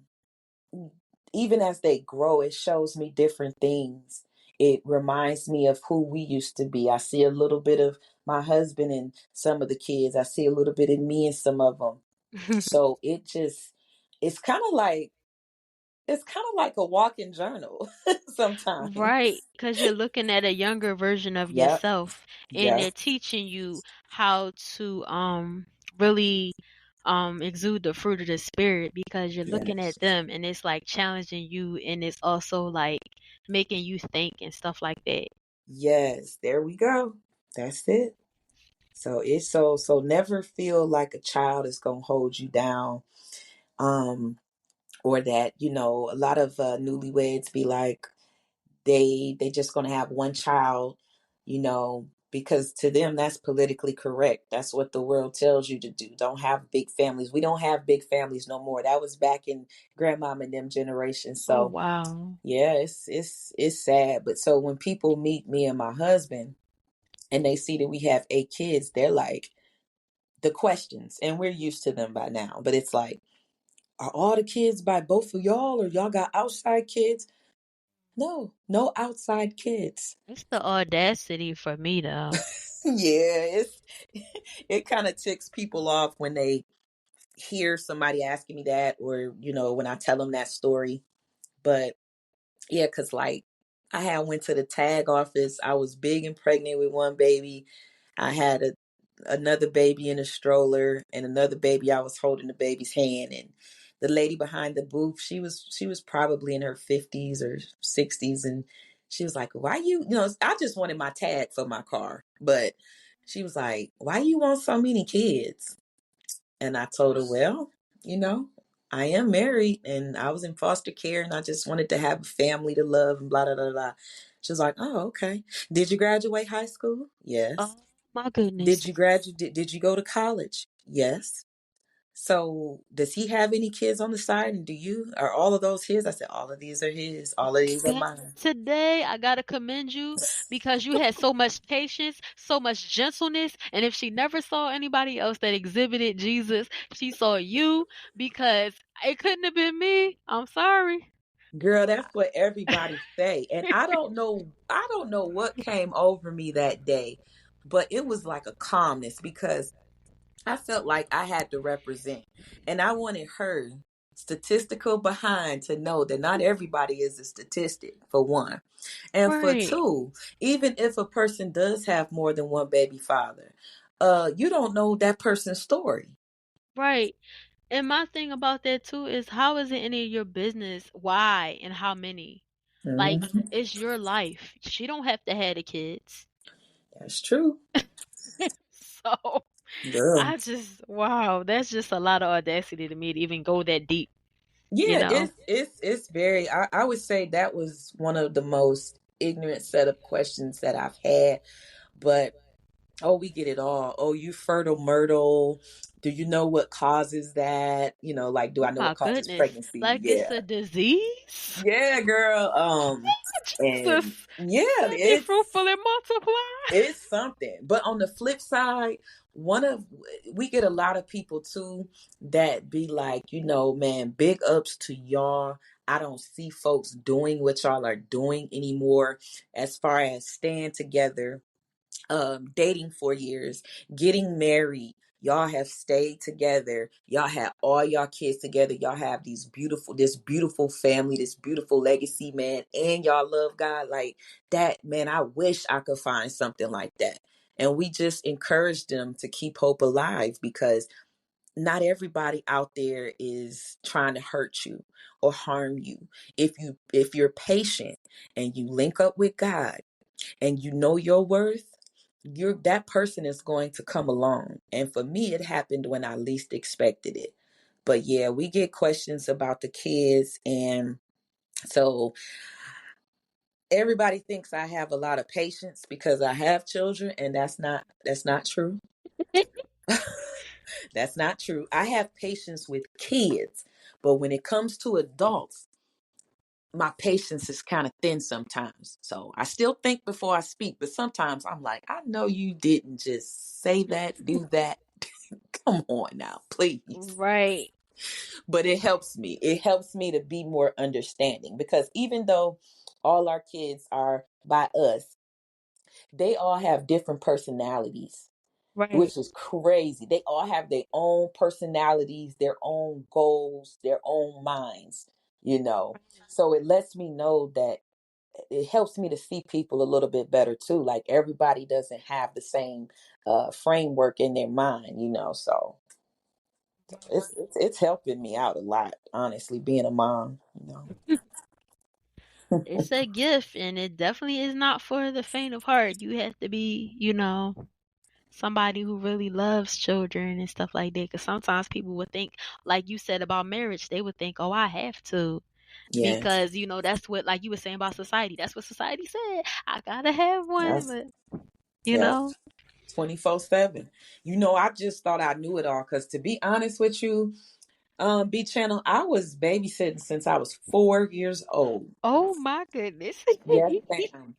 even as they grow, it shows me different things. It reminds me of who we used to be. I see a little bit of my husband and some of the kids. I see a little bit of me and some of them. So it's kind of like it's kind of like a walking journal Right, sometimes. because you're looking at a younger version of Yep. yourself, and Yep. they're teaching you how to really exude the fruit of the spirit because you're looking at Yes. them and it's like challenging you and it's also like making you think and stuff like that. Yes, there we go. That's it. So it's so never feel like a child is gonna hold you down. Or that, a lot of newlyweds be like they just gonna have one child, because to them that's politically correct. That's what the world tells you to do. Don't have big families. We don't have big families no more. That was back in grandmama and them generations. Oh So wow. yeah, it's sad. But so when people meet me and my husband, and they see that we have 8 kids, they're like, the questions, and we're used to them by now, but it's like, are all the kids by both of y'all, or y'all got outside kids? No, no outside kids. It's the audacity for me though. Yeah, it's it kind of ticks people off when they hear somebody asking me that, or when I tell them that story. But yeah, because like I had went to the tag office. I was big and pregnant with one baby. I had another baby in a stroller, and another baby, I was holding the baby's hand. And the lady behind the booth, she was probably in her 50s or 60s, and she was like, why I just wanted my tag for my car, but she was like, why you want so many kids? And I told her, well, you know, I am married and I was in foster care and I just wanted to have a family to love and blah, blah, blah, blah. She was like, oh, okay. Did you graduate high school? Yes. Oh my Did goodness. you graduate? Did you go to college? Yes. So does he have any kids on the side? And are all of those his? I said, all of these are his. All of these are God, mine. today I gotta commend you because you had so much patience, so much gentleness, and if she never saw anybody else that exhibited Jesus, she saw you because it couldn't have been me. I'm sorry. Girl, that's what everybody say. And I don't know what came over me that day, but it was like a calmness because I felt like I had to represent. And I wanted her statistical behind to know that not everybody is a statistic, for one. And for Right, two, even if a person does have more than one baby father, you don't know that person's story. right. And my thing about that too is how is it any of your business why and how many? Like Mhm. it's your life. She don't have to have the kids. That's true. So Girl. I just wow, that's just a lot of audacity to me to even go that deep, you Yeah, know? it's very, I would say that was one of the most ignorant set of questions that I've had. But oh, we get it all. Oh, you fertile myrtle. Do you know what causes that? Like, do I Oh know what my causes goodness. pregnancy? Like it's Yeah. a disease? Yeah, girl. And Jesus. yeah, Make it fruitful and multiply. it's something. But on the flip side, one of we get a lot of people too that be like, man, big ups to y'all. I don't see folks doing what y'all are doing anymore as far as staying together, dating for years, getting married. Y'all have stayed together. Y'all had all y'all kids together. Y'all have this beautiful family, this beautiful legacy, man. And y'all love God like that, man. I wish I could find something like that. And we just encourage them to keep hope alive because not everybody out there is trying to hurt you or harm you. If you're patient and you link up with God and you know your worth, that person is going to come along. And for me, it happened when I least expected it. But yeah, we get questions about the kids, and so everybody thinks I have a lot of patience because I have children, and that's not true. That's not true. I have patience with kids, but when it comes to adults, my patience is kind of thin sometimes. So I still think before I speak, but sometimes I'm like, I know you didn't just say that, do that. Come on now, please. Right. But it helps me. It helps me to be more understanding because even though all our kids are by us, they all have different personalities, Right. which is crazy. They all have their own personalities, their own goals, their own minds. So it lets me know that it helps me to see people a little bit better too. Like everybody doesn't have the same framework in their mind. So it's helping me out a lot, honestly, being a mom. It's a gift and it definitely is not for the faint of heart. You have to be, somebody who really loves children and stuff like that. Because sometimes people would think, like you said about marriage, they would think, oh, I have to. Yes. Because, that's what, like you were saying about society, that's what society said. I gotta have one. Yes. But, you Yes. know, 24/7. I just thought I knew it all because to be honest with you, B channel, I was babysitting since I was 4 years old. oh my goodness. Yes, ma'am.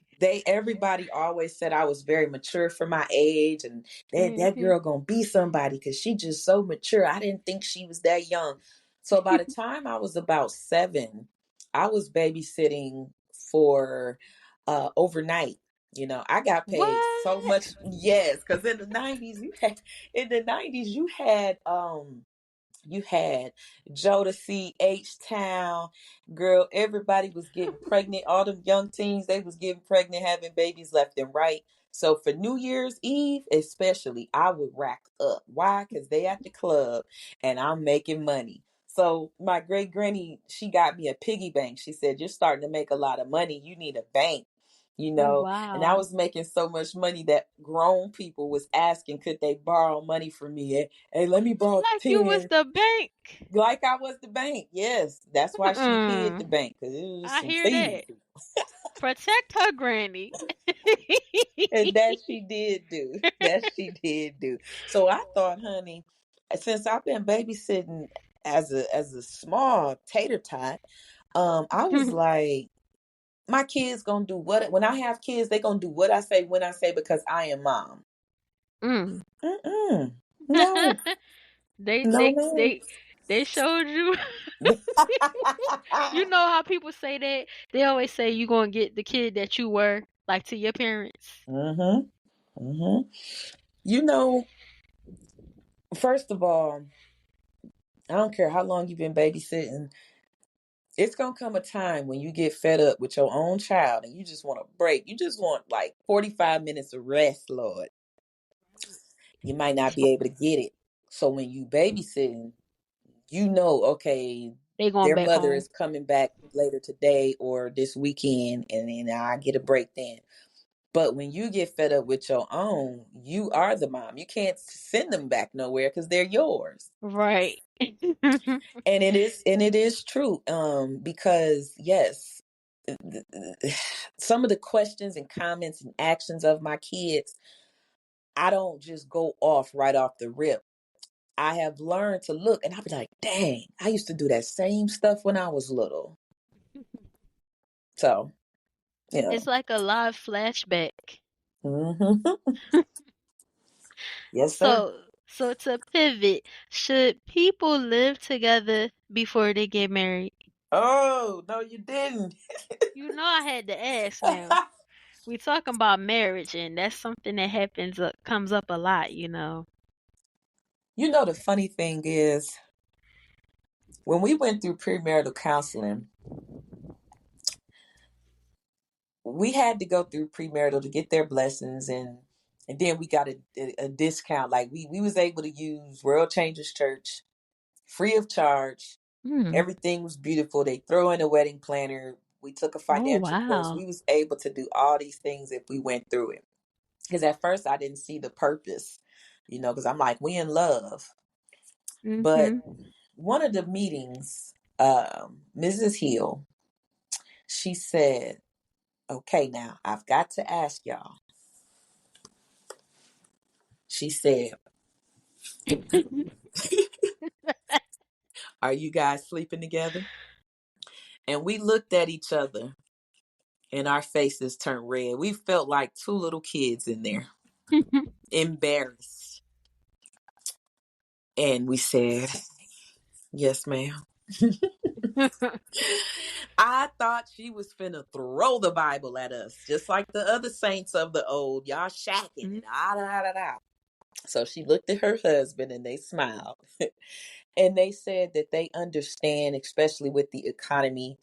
Everybody always said I was very mature for my age, and that Mhm. girl gonna be somebody because she just so mature. I didn't think she was that young. So by the time I was about 7, I was babysitting for overnight. I got paid so What? much. Yes, because in the 90s you had Jodeci, H Town, girl. Everybody was getting pregnant. All them young teens, they was getting pregnant, having babies left and right. So for New Year's Eve, especially, I would rack up. Why? Because they at the club and I'm making money. So my great granny, she got me a piggy bank. She said, "You're starting to make a lot of money. You need a bank." And I Wow. was making so much money that grown people was asking, could they borrow money from me? Hey, let me borrow Like you was 10. the bank. Like I was the bank. Yes, that's why she hid the Mm. bank, because it was I some hear thieves. that. Protect her granny. And that she did do. That she did do. So I thought, honey, since I've been babysitting as a small tater tot, I was like, my kids gonna do what when I have kids, they gonna do what I say when I say, because I am mom. Mm. Mm-mm. No, They no, they man. they they showed you. You know how people say that? They always say you gonna get the kid that you were, like to your parents. Mm-hmm. Mm-hmm. You know, first of all, I don't care how long you've been babysitting. It's gonna come a time when you get fed up with your own child and you just want a break. You just want like 45 minutes of rest, Lord. You might not be able to get it. So when you babysitting, okay, They going their back mother home. is coming back later today or this weekend, and then I get a break then. But when you get fed up with your own, you are the mom. You can't send them back nowhere because they're yours. Right. And it is true, because yes, some of the questions and comments and actions of my kids, I don't just go off right off the rip. I have learned to look and I'll be like, dang, I used to do that same stuff when I was little. So, It's like a live flashback. hmm. Yes, sir. So to pivot, should people live together before they get married? Oh, no, you didn't. You know I had to ask now. We talking about marriage, and that's something that comes up a lot, you know. The funny thing is, when we went through premarital counseling, we had to go through premarital to get their blessings, and then we got a discount. Like we was able to use World Changers Church free of charge. Mm. Everything was beautiful. They throw in a wedding planner. We took a Oh financial course. wow. We was able to do all these things if we went through it. Because at first I didn't see the purpose, because I'm like, we in love. But Mhm. one of the meetings, Mrs. Hill, she said, okay, now I've got to ask y'all. She said, are you guys sleeping together? And we looked at each other and our faces turned red. We felt like two little kids in there, embarrassed. And we said, yes, ma'am. I thought she was finna throw the Bible at us, just like the other saints of the old. Y'all shacking and ah da da da. So she looked at her husband and they smiled. And they said that they understand, especially with the economy,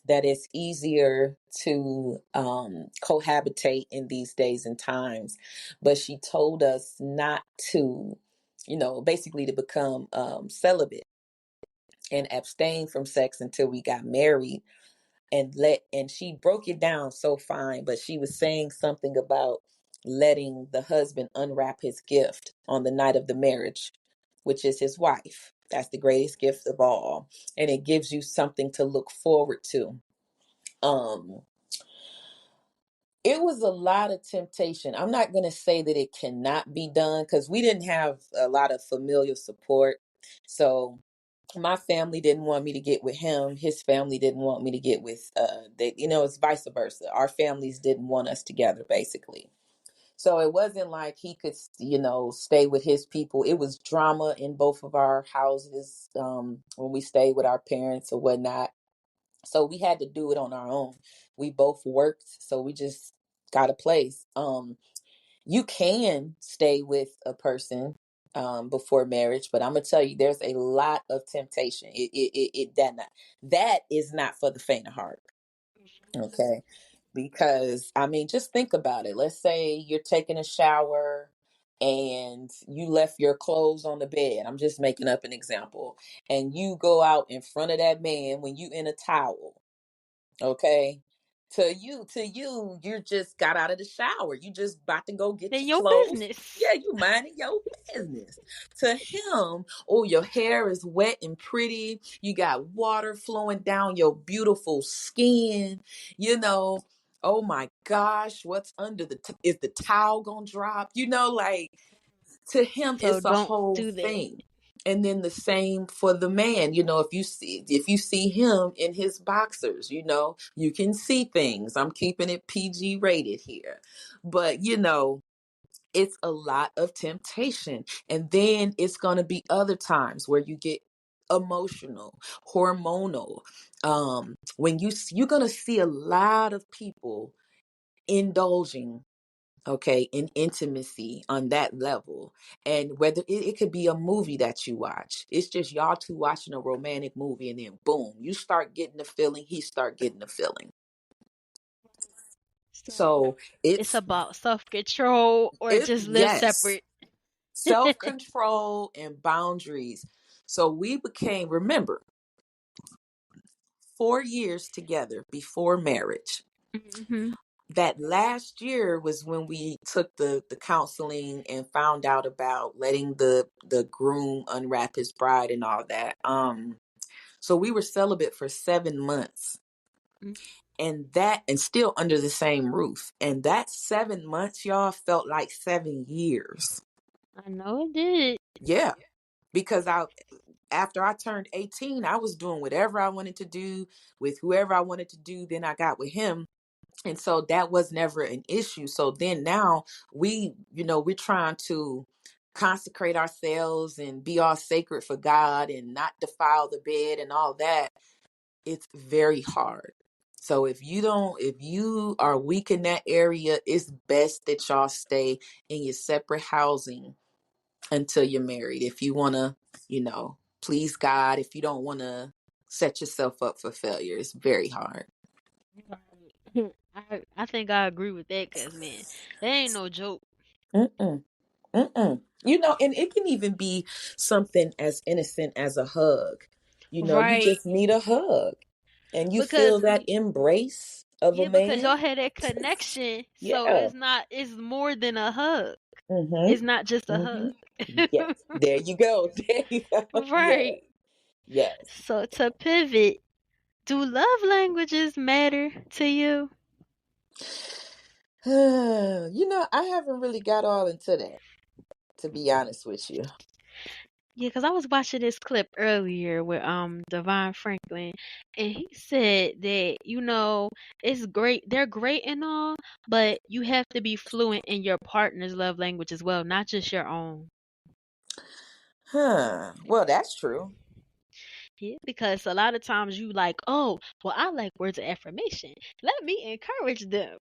that it's easier to cohabitate in these days and times. But she told us not to, basically to become celibate and abstain from sex until we got married, and she broke it down so fine. But she was saying something about letting the husband unwrap his gift on the night of the marriage, which is his wife. That's the greatest gift of all, and it gives you something to look forward to. um it was a lot of temptation. I'm not going to say that it cannot be done, because we didn't have a lot of familial support. So my family didn't want me to get with him. His family didn't want me to get with they, it's vice versa. Our families didn't want us together, basically. So it wasn't like he could, stay with his people. It was drama in both of our houses when we stayed with our parents or whatnot. So we had to do it on our own. We both worked, so we just got a place. You can stay with a person before marriage, but I'm gonna tell you, there's a lot of temptation. That is not for the faint of heart. Okay, because I mean, just think about it. Let's say you're taking a shower and you left your clothes on the bed. I'm just making up an example, and you go out in front of that man when you in a towel. Okay. You just got out of the shower. You just about to go get Then your your clothes. business. Yeah, you minding your business. To him, oh, your hair is wet and pretty. You got water flowing down your beautiful skin. You know, oh my gosh, what's under is the towel gonna drop? Like to him So it's a don't whole do that. thing. And then the same for the man. If you see him in his boxers, you can see things. I'm keeping it PG rated here. But it's a lot of temptation. And then it's going to be other times where you get emotional, hormonal. When you're going to see a lot of people indulging, okay, in intimacy on that level. And whether it could be a movie that you watch, it's just y'all two watching a romantic movie, and then boom, you start getting the feeling, he start getting the feeling. So So it's it's about self control or just live yes, separate. self-control and boundaries. So we became, remember, 4 years together before marriage. Hmm. That last year was when we took the counseling and found out about letting the groom unwrap his bride and all that. So we were celibate for 7 months, and still under the same roof, and that 7 months, y'all, felt like 7 years. I know it did. Yeah, because I after I turned 18, I was doing whatever I wanted to do with whoever I wanted to do. Then I got with him, and so that was never an issue. So then now we're trying to consecrate ourselves and be all sacred for God and not defile the bed and all that. It's very hard. So if you are weak in that area, it's best that y'all stay in your separate housing until you're married. If you want to, please God, if you don't want to set yourself up for failure, it's very hard. Right. I think I agree with that because, man, that ain't no joke. Mm-mm. Mm-mm. And it can even be something as innocent as a hug. You Right. just need a hug, and you Because, feel that embrace of a yeah, because man. y'all had that connection. So Yeah. it's more than a hug. It's Mm-hmm. not just a Mm-hmm. hug. Yes. There you go. There you go. Yes. Right. Yes. So to pivot, do love languages matter to you? I haven't really got all into that, to be honest with you. Yeah, because I was watching this clip earlier with Devon Franklin, and he said that, it's great, they're great and all, but you have to be fluent in your partner's love language as well, not just your own. Well, that's true. Yeah, because a lot of times you like, oh, well, I like words of affirmation. Let me encourage them,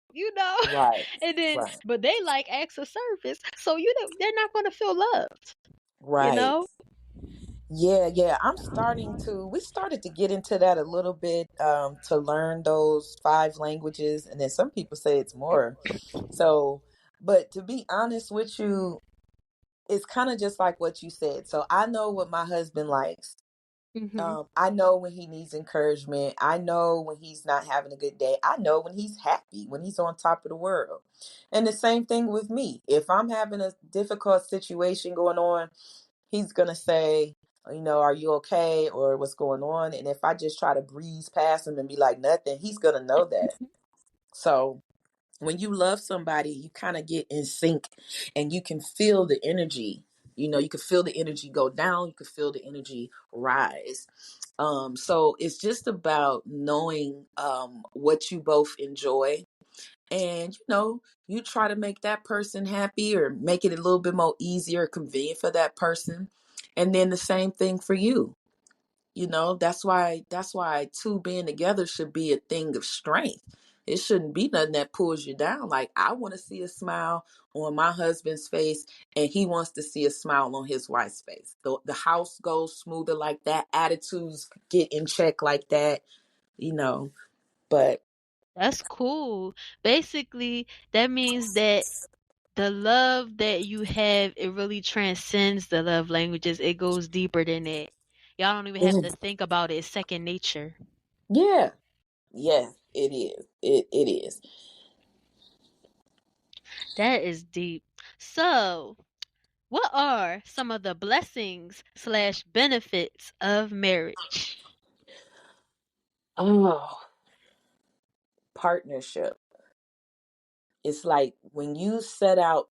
Right. and then, Right. but they like acts of service, so they're not going to feel loved, you Right. know? Yeah, yeah. We started to get into that a little bit, to learn those five languages. And then some people say it's more. So, but to be honest with you, it's kind of just like what you said. So I know what my husband likes. Hmm. I know when he needs encouragement. I know when he's not having a good day. I know when he's happy, when he's on top of the world. And the same thing with me. If I'm having a difficult situation going on, he's going to say, are you okay? Or what's going on? And if I just try to breeze past him and be like nothing, he's going to know that. So when you love somebody, you kind of get in sync and you can feel the energy. You know, you can feel the energy go down, you can feel the energy rise. So it's just about knowing what you both enjoy, and you try to make that person happy or make it a little bit more easier, convenient for that person, and then the same thing for you. That's why two being together should be a thing of strength. It shouldn't be nothing that pulls you down. Like, I want to see a smile on my husband's face, and he wants to see a smile on his wife's face. The house goes smoother like that. Attitudes get in check like that, you know. But That's cool. Basically, that means that the love that you have, it really transcends the love languages. It goes deeper than that. Y'all don't even have to think about it. It's second nature. yeah, yeah, it is. It is. That is deep. So, what are some of the blessings slash benefits of marriage? Oh, partnership. It's like when you set out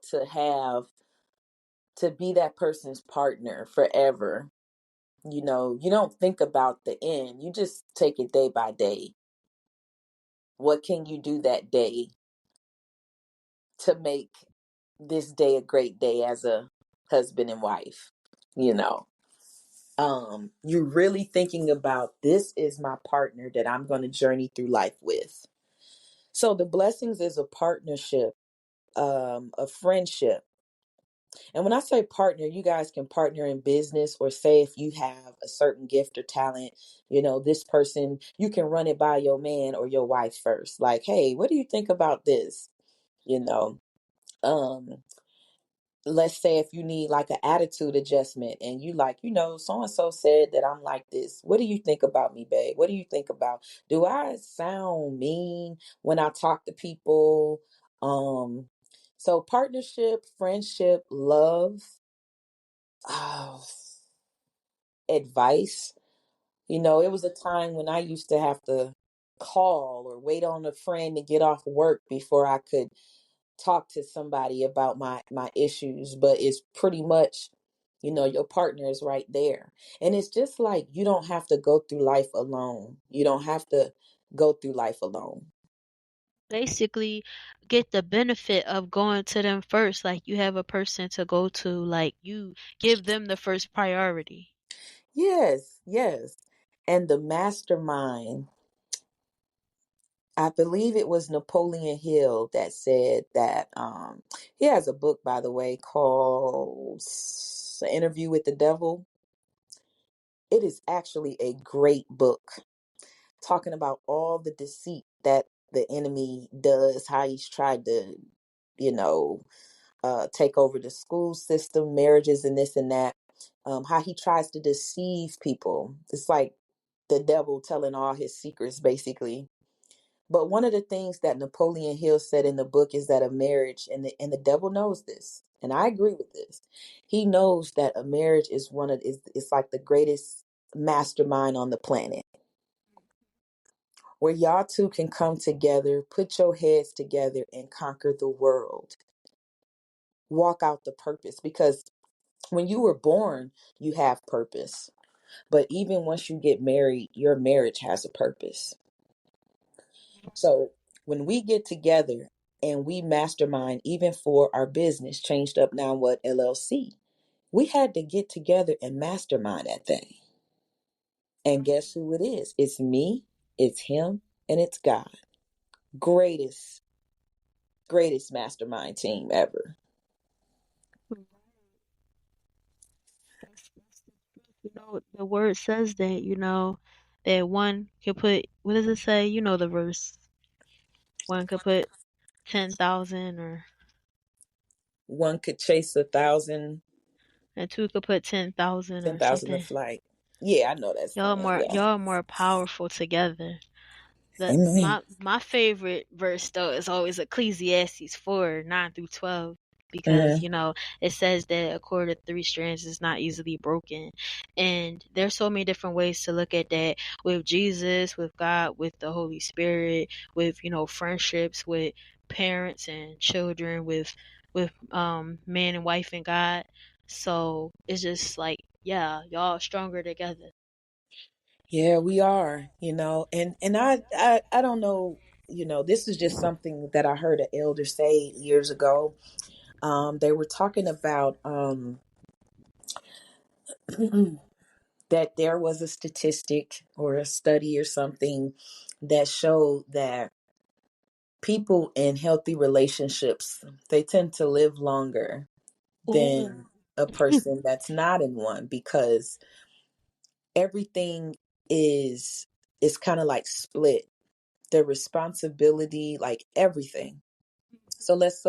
to be that person's partner forever, you don't think about the end. You just take it day by day. What can you do that day to make this day a great day as a husband and wife? You know, you're really thinking about, this is my partner that I'm going to journey through life with. So the blessings is a partnership, a friendship. And when I say partner, you guys can partner in business, or say if you have a certain gift or talent, this person, you can run it by your man or your wife first. Like, hey, what do you think about this? You know, um, let's say if you need like an attitude adjustment, and you like, so and so said that I'm like this. What do you think about me, babe? What do you think about? Do I sound mean when I talk to people? Um, so partnership, friendship, love, oh, advice. It was a time when I used to have to call or wait on a friend to get off work before I could talk to somebody about my issues. But it's pretty much, your partner is right there. And it's just like, you don't have to go through life alone. You don't have to go through life alone. Basically, get the benefit of going to them first. Like, you have a person to go to, like, you give them the first priority. Yes, yes. And the mastermind, I believe it was Napoleon Hill that said that, he has a book, by the way, called Interview with the Devil. It is actually a great book, talking about all the deceit that the enemy does, how he's tried to, you know, take over the school system, marriages, and this and that. How he tries to deceive people. It's like the devil telling all his secrets, basically. But one of the things that Napoleon Hill said in the book is that a marriage, and the devil knows this, and I agree with this. He knows that a marriage is it's like the greatest mastermind on the planet, where y'all two can come together, put your heads together, and conquer the world. Walk out the purpose, because when you were born, you have purpose. But even once you get married, your marriage has a purpose. So when we get together and we mastermind, even for our business, Changed Up Now What LLC, we had to get together and mastermind that thing. And guess who it is? It's me, it's him, and it's God. Greatest, greatest mastermind team ever. That's the truth. The word says that, that one could put, what does it say? You know the verse. One could put 10,000, or One could chase 1,000, and two could put 10,000 ten or thousand a something. flight. Yeah, I know that saying. Yeah. Y'all more powerful together. The Amen. my favorite verse though is always Ecclesiastes 4:9-12, because Mm-hmm. it says that a cord of three strands is not easily broken, and there's so many different ways to look at that, with Jesus, with God, with the Holy Spirit, with friendships, with parents and children, with man and wife and God. So it's just like, yeah, y'all stronger together. Yeah, we are, and I don't know, this is just something that I heard an elder say years ago. They were talking about that there was a statistic or a study or something that showed that people in healthy relationships, they tend to live longer Ooh. than a person that's not in one, because everything is kind of like split, the responsibility, like everything. So let's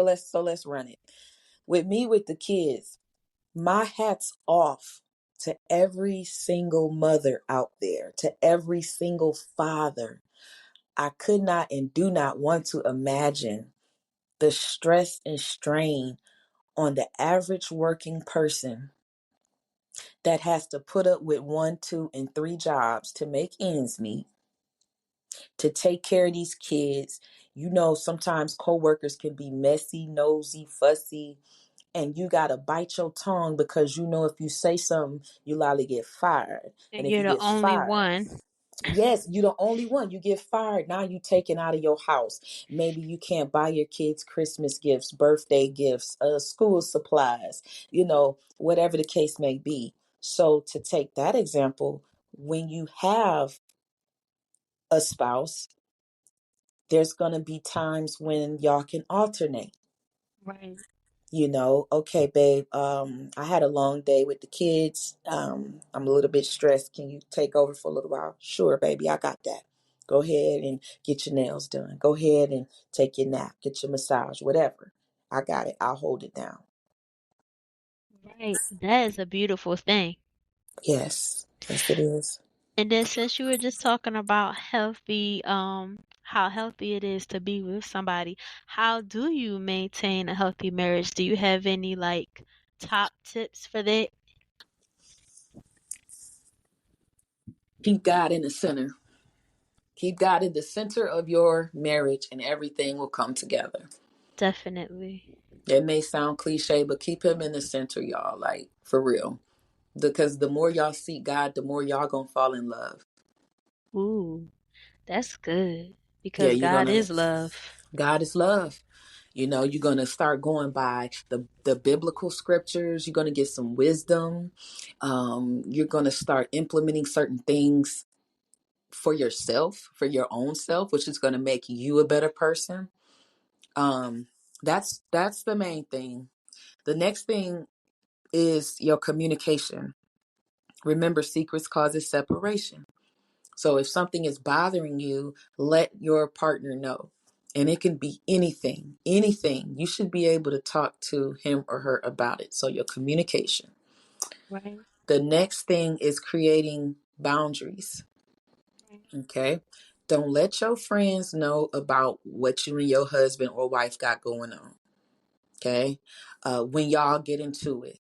run it. With me, with the kids, my hat's off to every single mother out there, to every single father. I could not and do not want to imagine the stress and strain on the average working person that has to put up with 1, 2, and 3 jobs to make ends meet, to take care of these kids. Sometimes coworkers can be messy, nosy, fussy, and you gotta bite your tongue because if you say something, you'll likely get fired. And And if you're you the get only fired, one. yes, you're the only one. You get fired. Now you taken out of your house. Maybe you can't buy your kids Christmas gifts, birthday gifts, school supplies, whatever the case may be. So to take that example, when you have a spouse, there's going to be times when y'all can alternate. Right. Okay, babe, I had a long day with the kids. I'm a little bit stressed. Can you take over for a little while? Sure, baby, I got that. Go ahead and get your nails done. Go ahead and take your nap, get your massage, whatever. I got it. I'll hold it down. Right. That is a beautiful thing. Yes, yes, it is. And then since you were just talking about how healthy it is to be with somebody, how do you maintain a healthy marriage? Do you have any like top tips for that? Keep God in the center. Keep God in the center of your marriage, and everything will come together. Definitely. It may sound cliche, but keep Him in the center, y'all. Like, for real. Because the more y'all seek God, the more y'all gonna fall in love. Ooh, that's good Yeah, because you're God gonna. is love. God is love. You're gonna start going by the biblical scriptures. You're gonna get some wisdom. You're gonna start implementing certain things for yourself, for your own self, which is gonna make you a better person. Um, that's the main thing. The next thing is your communication. Remember, secrets causes separation. So if something is bothering you, let your partner know. And it can be anything, anything. You should be able to talk to him or her about it. So your communication. Right. The next thing is creating boundaries. Okay. Don't let your friends know about what you and your husband or wife got going on. Okay. When y'all get into it.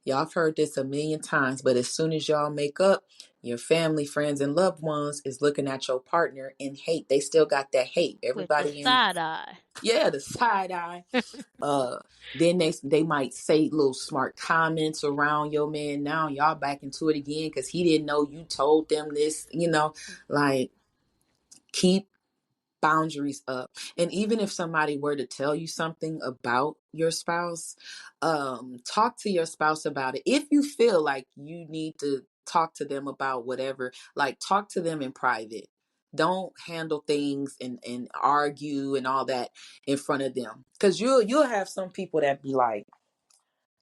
Y'all have heard this a million times, but as soon as y'all make up, your family, friends, and loved ones is looking at your partner in hate. They still got that hate. With the Everybody in, side eye. yeah, the side eye. Uh, then they might say little smart comments around your man. Now y'all back into it again because he didn't know you told them this. Like, keep boundaries up. And even if somebody were to tell you something about your spouse, talk to your spouse about it. If you feel like you need to talk to them about whatever, like, talk to them in private. Don't handle things and argue and all that in front of them, because you'll have some people that be like,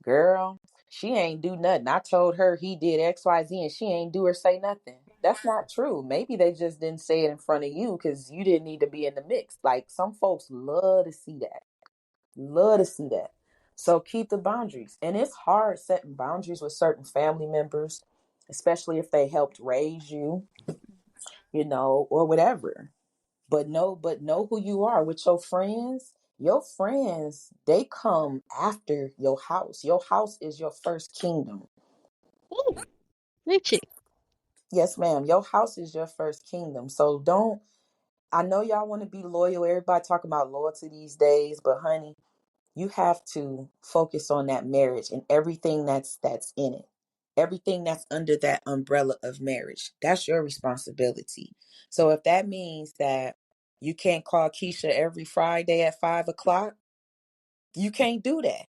girl, she ain't do nothing. I told her he did XYZ and she ain't do or say nothing. That's not true. Maybe they just didn't say it in front of you because you didn't need to be in the mix. Like, some folks love to see that. Love to see that. So keep the boundaries. And it's hard setting boundaries with certain family members, especially if they helped raise you, or whatever. But know who you are with your friends. Your friends, they come after your house. Your house is your first kingdom. Ooh, Richie. Yes, ma'am. Your house is your first kingdom. So I know y'all want to be loyal. Everybody talking about loyalty these days, but honey, You have to focus on that marriage and everything that's in it. Everything that's under that umbrella of marriage. That's your responsibility. So if that means that you can't call Keisha every Friday at 5 o'clock, you can't do that.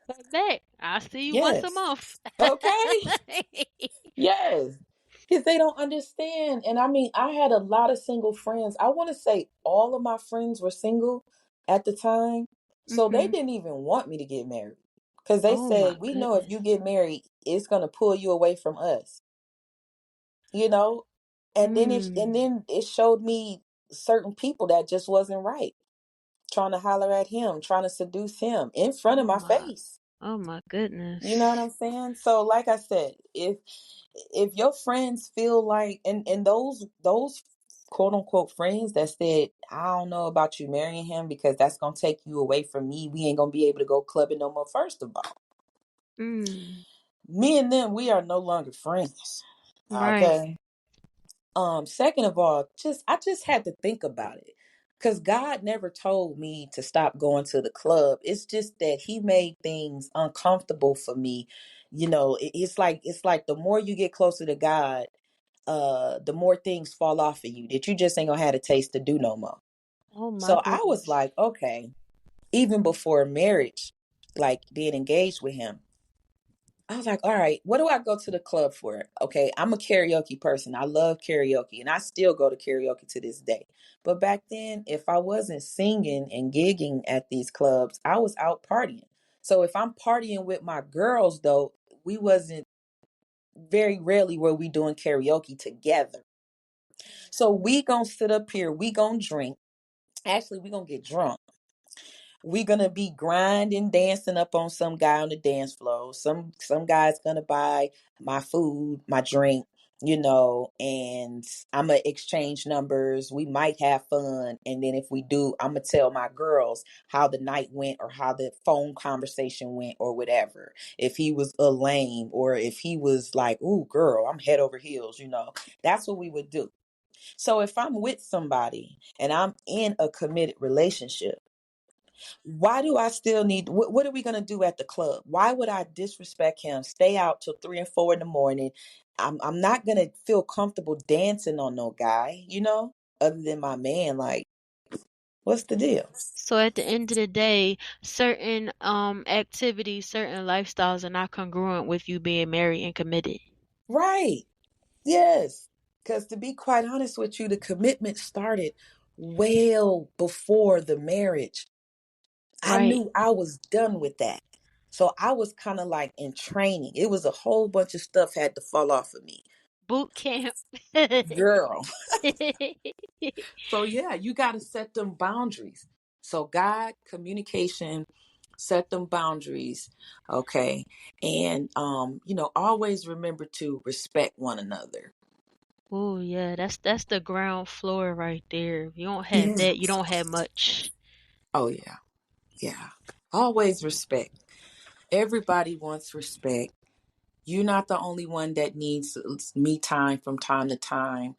Cut back. I'll see you once a Yes. month. Okay. Yes. Because they don't understand. And I mean, I had a lot of single friends. I want to say all of my friends were single at the time. So they Mhm. didn't even want me to get married. Because they Oh my said, we know if goodness. you get married, it's going to pull you away from us, you know? And Mm. then it showed me certain people that just wasn't right. Trying to holler at him, trying to seduce him in front of Oh my my. face. Oh my You know what goodness. I'm saying? So like I said, if your friends feel like and those quote unquote friends that said, I don't know about you marrying him because that's gonna take you away from me. We ain't gonna be able to go clubbing no more. First of all, Mm. me and them, we are no longer friends. Right. Okay. Second of all, I just had to think about it. Cause God never told me to stop going to the club. It's just that he made things uncomfortable for me. You know, it's like the more you get closer to God, the more things fall off of you that you just ain't gonna have a taste to do no more. Oh my So I was goodness. like, okay, even before marriage, like being engaged with him, I was like, all right, what do I go to the club for? Okay, I'm a karaoke person. I love karaoke and I still go to karaoke to this day. But back then, if I wasn't singing and gigging at these clubs, I was out partying. So if I'm partying with my girls though, we wasn't very rarely were we doing karaoke together. So we gonna sit up here, we gonna drink. Actually, we gonna get drunk. We gonna be grinding, dancing up on some guy on the dance floor. Some guy's gonna buy my food, my drink, you know, and I'm gonna exchange numbers. We might have fun, and then if we do, I'm gonna tell my girls how the night went or how the phone conversation went or whatever. If he was a lame or if he was like, "Ooh, girl, I'm head over heels," you know, that's what we would do. So if I'm with somebody and I'm in a committed relationship, why do I still need what are we going to do at the club? Why would I disrespect him, stay out till 3 and 4 in the morning? I'm not going to feel comfortable dancing on no guy, you know, other than my man. Like, what's the deal? So at the end of the day, certain activities, certain lifestyles are not congruent with you being married and committed. Right. Yes. Because to be quite honest with you, the commitment started well before the marriage. I Right. knew I was done with that. So I was kind of like in training. It was a whole bunch of stuff had to fall off of me. Boot camp. Girl. So yeah, you got to set them boundaries. So God, communication, set them boundaries, okay? And you know, always remember to respect one another. Oh yeah, that's the ground floor right there. If you don't have Yeah. that, you don't have much. Oh yeah. Yeah. Always respect. Everybody wants respect. You're not the only one that needs me time to time.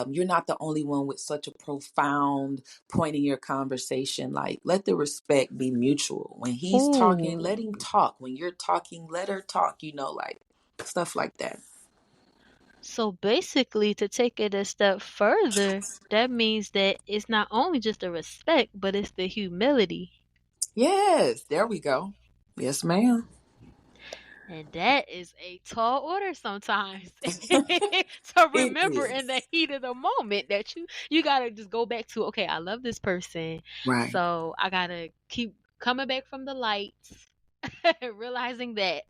You're not the only one with such a profound point in your conversation. Like, let the respect be mutual. When he's talking, let Ooh. him talk. When you're talking, let her talk, you know, like stuff like that. So basically, to take it a step further, that means that it's not only just the respect, but it's the humility. Yes, there we go. Yes, ma'am. And that is a tall order sometimes. So It remember in the is. heat of the moment that you gotta just go back to, okay, I love this person. Right. So I gotta keep coming back from the lights, realizing that.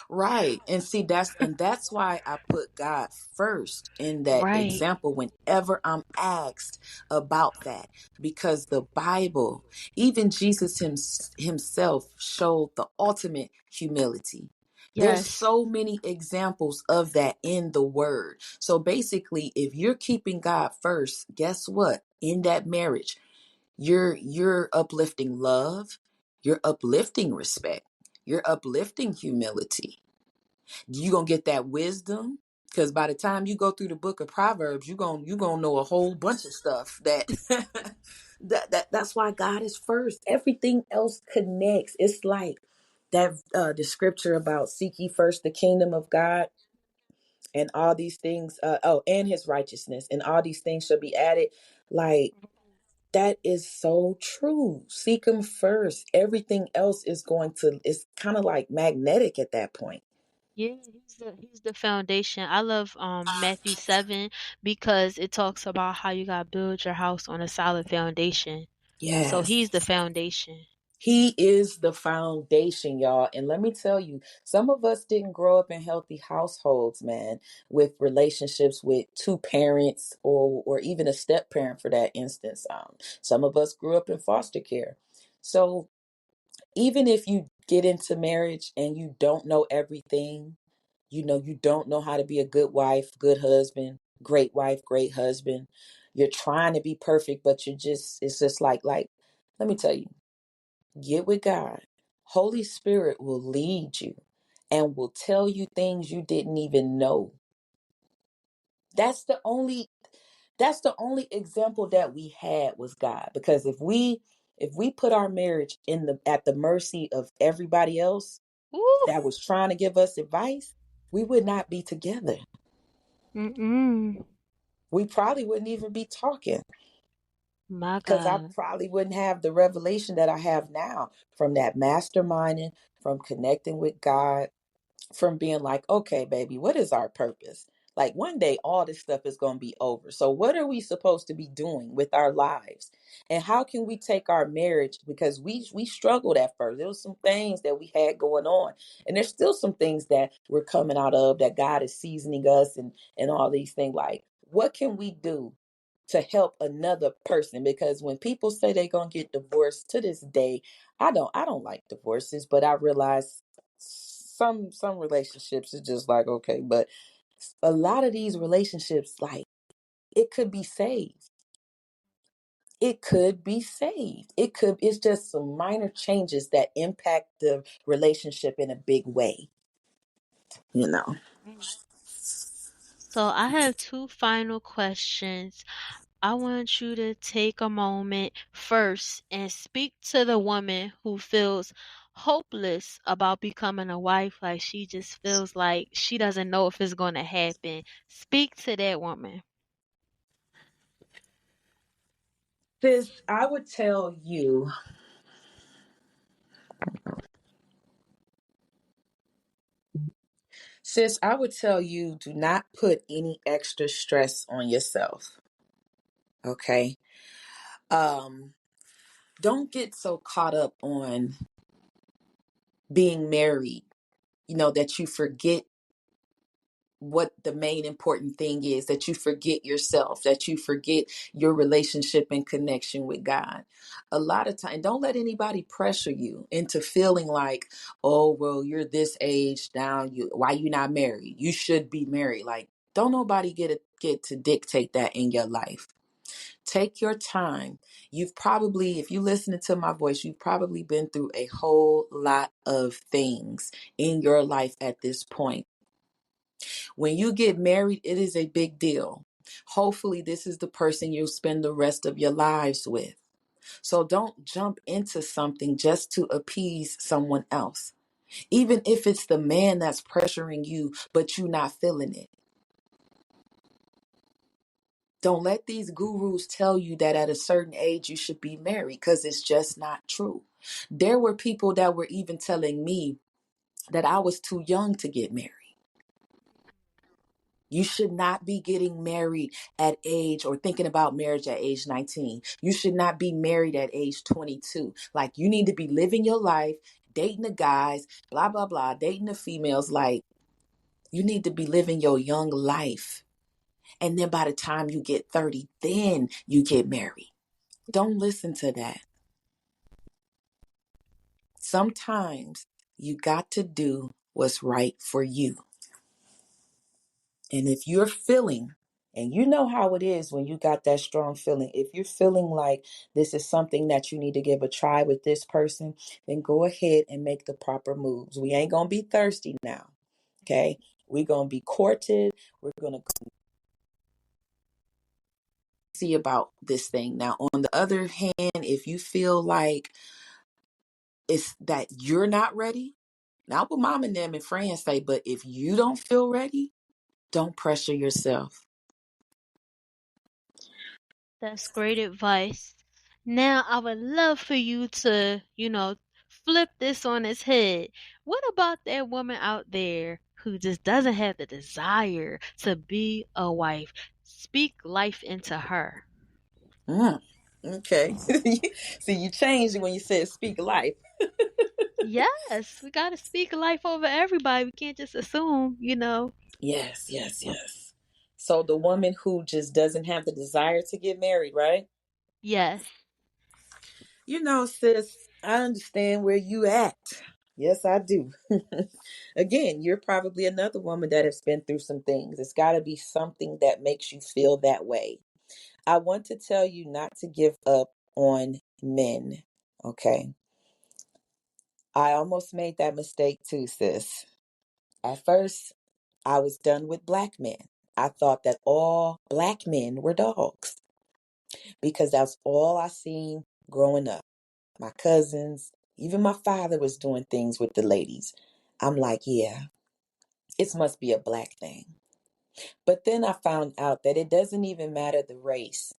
Right. And see that's why I put God first in that Right. example whenever I'm asked about that because the Bible, even Jesus himself showed the ultimate humility. There's Yes. so many examples of that in the word. So basically, if you're keeping God first, guess what? In that marriage, you're uplifting love, you're uplifting respect, you're uplifting humility. You gonna get that wisdom, Because by the time you go through the book of Proverbs, you gonna know a whole bunch of stuff that that's why God is first. Everything else connects. It's like that the scripture about seek ye first the kingdom of God and all these things, and his righteousness, and all these things shall be added. Like, that is so true. Seek him first. Everything else is going to, it's kind of like magnetic at that point. Yeah, he's the foundation. I love Matthew 7 because it talks about how you gotta build your house on a solid foundation. So Yes. he's the foundation. He is the foundation, y'all. And let me tell you, some of us didn't grow up in healthy households, man, with relationships with two parents or even a step parent for that instance. Some of us grew up in foster care. So even if you get into marriage and you don't know everything, you don't know how to be a good wife, good husband, wife, great husband. You're trying to be perfect, but it's just like, let me tell you, get with God. Holy Spirit will lead you and will tell you things you didn't even know. That's the only example that we had was God. Because if we put our marriage at the mercy of everybody else Woo! that was trying to give us advice, we would not be together. Mm-mm. We probably wouldn't even be talking, My because I God. probably wouldn't have the revelation that I have now from that masterminding, from connecting with God, from being like, okay, baby, what is our purpose? Like, one day, all this stuff is going to be over. So what are we supposed to be doing with our lives? And how can we take our marriage? Because we struggled at first. There was some things that we had going on. And there's still some things that we're coming out of, that God is seasoning us and all these things. Like, what can we do to help another person? Because when people say they're going to get divorced, to this day, I don't like divorces, but I realize some relationships is just like, okay, but a lot of these relationships, like, it could be saved. It could be saved. It's just some minor changes that impact the relationship in a big way, you know. So I have two final questions. I want you to take a moment first and speak to the woman who feels hopeless about becoming a wife, like she just feels like she doesn't know if it's going to happen. Speak to that woman. Sis, I would tell you, do not put any extra stress on yourself. Okay. Um, don't get so caught up on being married, that you forget what the main important thing is, that you forget yourself, that you forget your relationship and connection with God. A lot of time, don't let anybody pressure you into feeling like, oh, well, you're this age now, why you not married? You should be married. Like, don't nobody get to dictate that in your life. Take your time. You've probably, if you listening to my voice, you've probably been through a whole lot of things in your life at this point. When you get married, it is a big deal. Hopefully, this is the person you'll spend the rest of your lives with. So don't jump into something just to appease someone else. Even if it's the man that's pressuring you, but you're not feeling it. Don't let these gurus tell you that at a certain age you should be married, because it's just not true. There were people that were even telling me that I was too young to get married. You should not be getting married at age, or thinking about marriage at age 19. You should not be married at age 22. Like, you need to be living your life, dating the guys, blah, blah, blah, dating the females. Like, you need to be living your young life. And then by the time you get 30, then you get married. Don't listen to that. Sometimes you got to do what's right for you. And if you're feeling, and you know how it is when you got that strong feeling, if you're feeling like this is something that you need to give a try with this person, then go ahead and make the proper moves. We ain't going to be thirsty now. Okay. We're going to be courted. We're going to see about this thing. Now, on the other hand, if you feel like it's that you're not ready, not what mom and them and friends say, but if you don't feel ready, don't pressure yourself. That's great advice. Now, I would love for you to, flip this on its head. What about that woman out there who just doesn't have the desire to be a wife? Speak life into her. Mm, okay. See, you changed when you said speak life. Yes, we got to speak life over everybody. We can't just assume. Yes, yes, yes. So the woman who just doesn't have the desire to get married, right? Yes. Sis, I understand where you at. Yes, I do. Again, you're probably another woman that has been through some things. It's got to be something that makes you feel that way. I want to tell you not to give up on men. Okay. I almost made that mistake too, sis. At first, I was done with black men. I thought that all black men were dogs because that's all I seen growing up. My cousins, even my father was doing things with the ladies. I'm like, yeah, it must be a black thing. But then I found out that it doesn't even matter the race.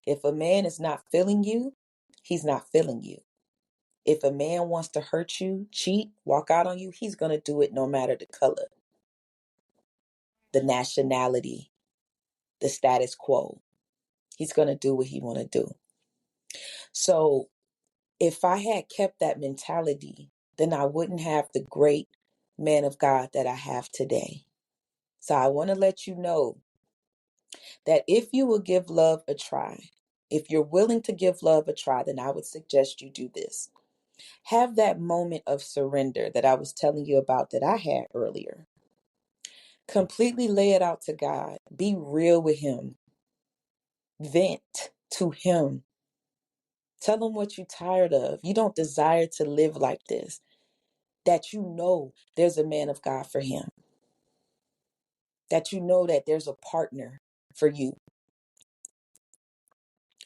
If a man is not feeling you, he's not feeling you. If a man wants to hurt you, cheat, walk out on you, he's going to do it no matter the color, the nationality, the status quo. He's going to do what he want to do. So if I had kept that mentality, then I wouldn't have the great man of God that I have today. So I want to let you know that if you will give love a try, if you're willing to give love a try, then I would suggest you do this. Have that moment of surrender that I was telling you about that I had earlier. Completely lay it out to God. Be real with Him. Vent to Him. Tell Him what you're tired of. You don't desire to live like this. That you know there's a man of God for him. That you know that there's a partner for you.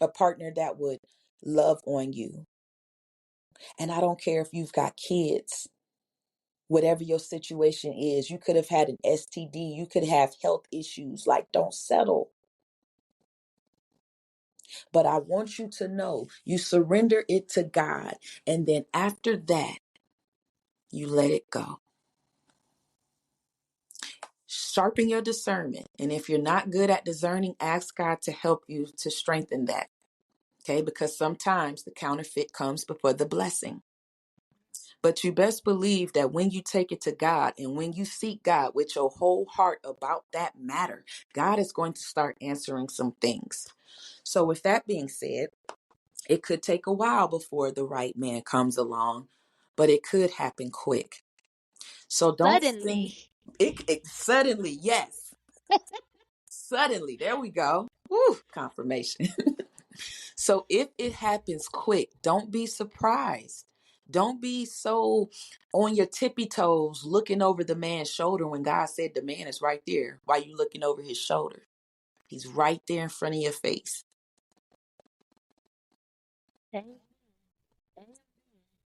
A partner that would love on you. And I don't care if you've got kids. Whatever your situation is, you could have had an STD, you could have health issues. Like, don't settle. But I want you to know you surrender it to God. And then after that, you let it go. Sharpen your discernment. And if you're not good at discerning, ask God to help you to strengthen that. Okay, because sometimes the counterfeit comes before the blessing. But you best believe that when you take it to God and when you seek God with your whole heart about that matter, God is going to start answering some things. So with that being said, it could take a while before the right man comes along, but it could happen quick. So don't send Suddenly. it suddenly, yes. Suddenly, there we go. Woo, confirmation. So if it happens quick, don't be surprised. Don't be so on your tippy toes looking over the man's shoulder when God said the man is right there. Why you looking over his shoulder? He's right there in front of your face. Hey,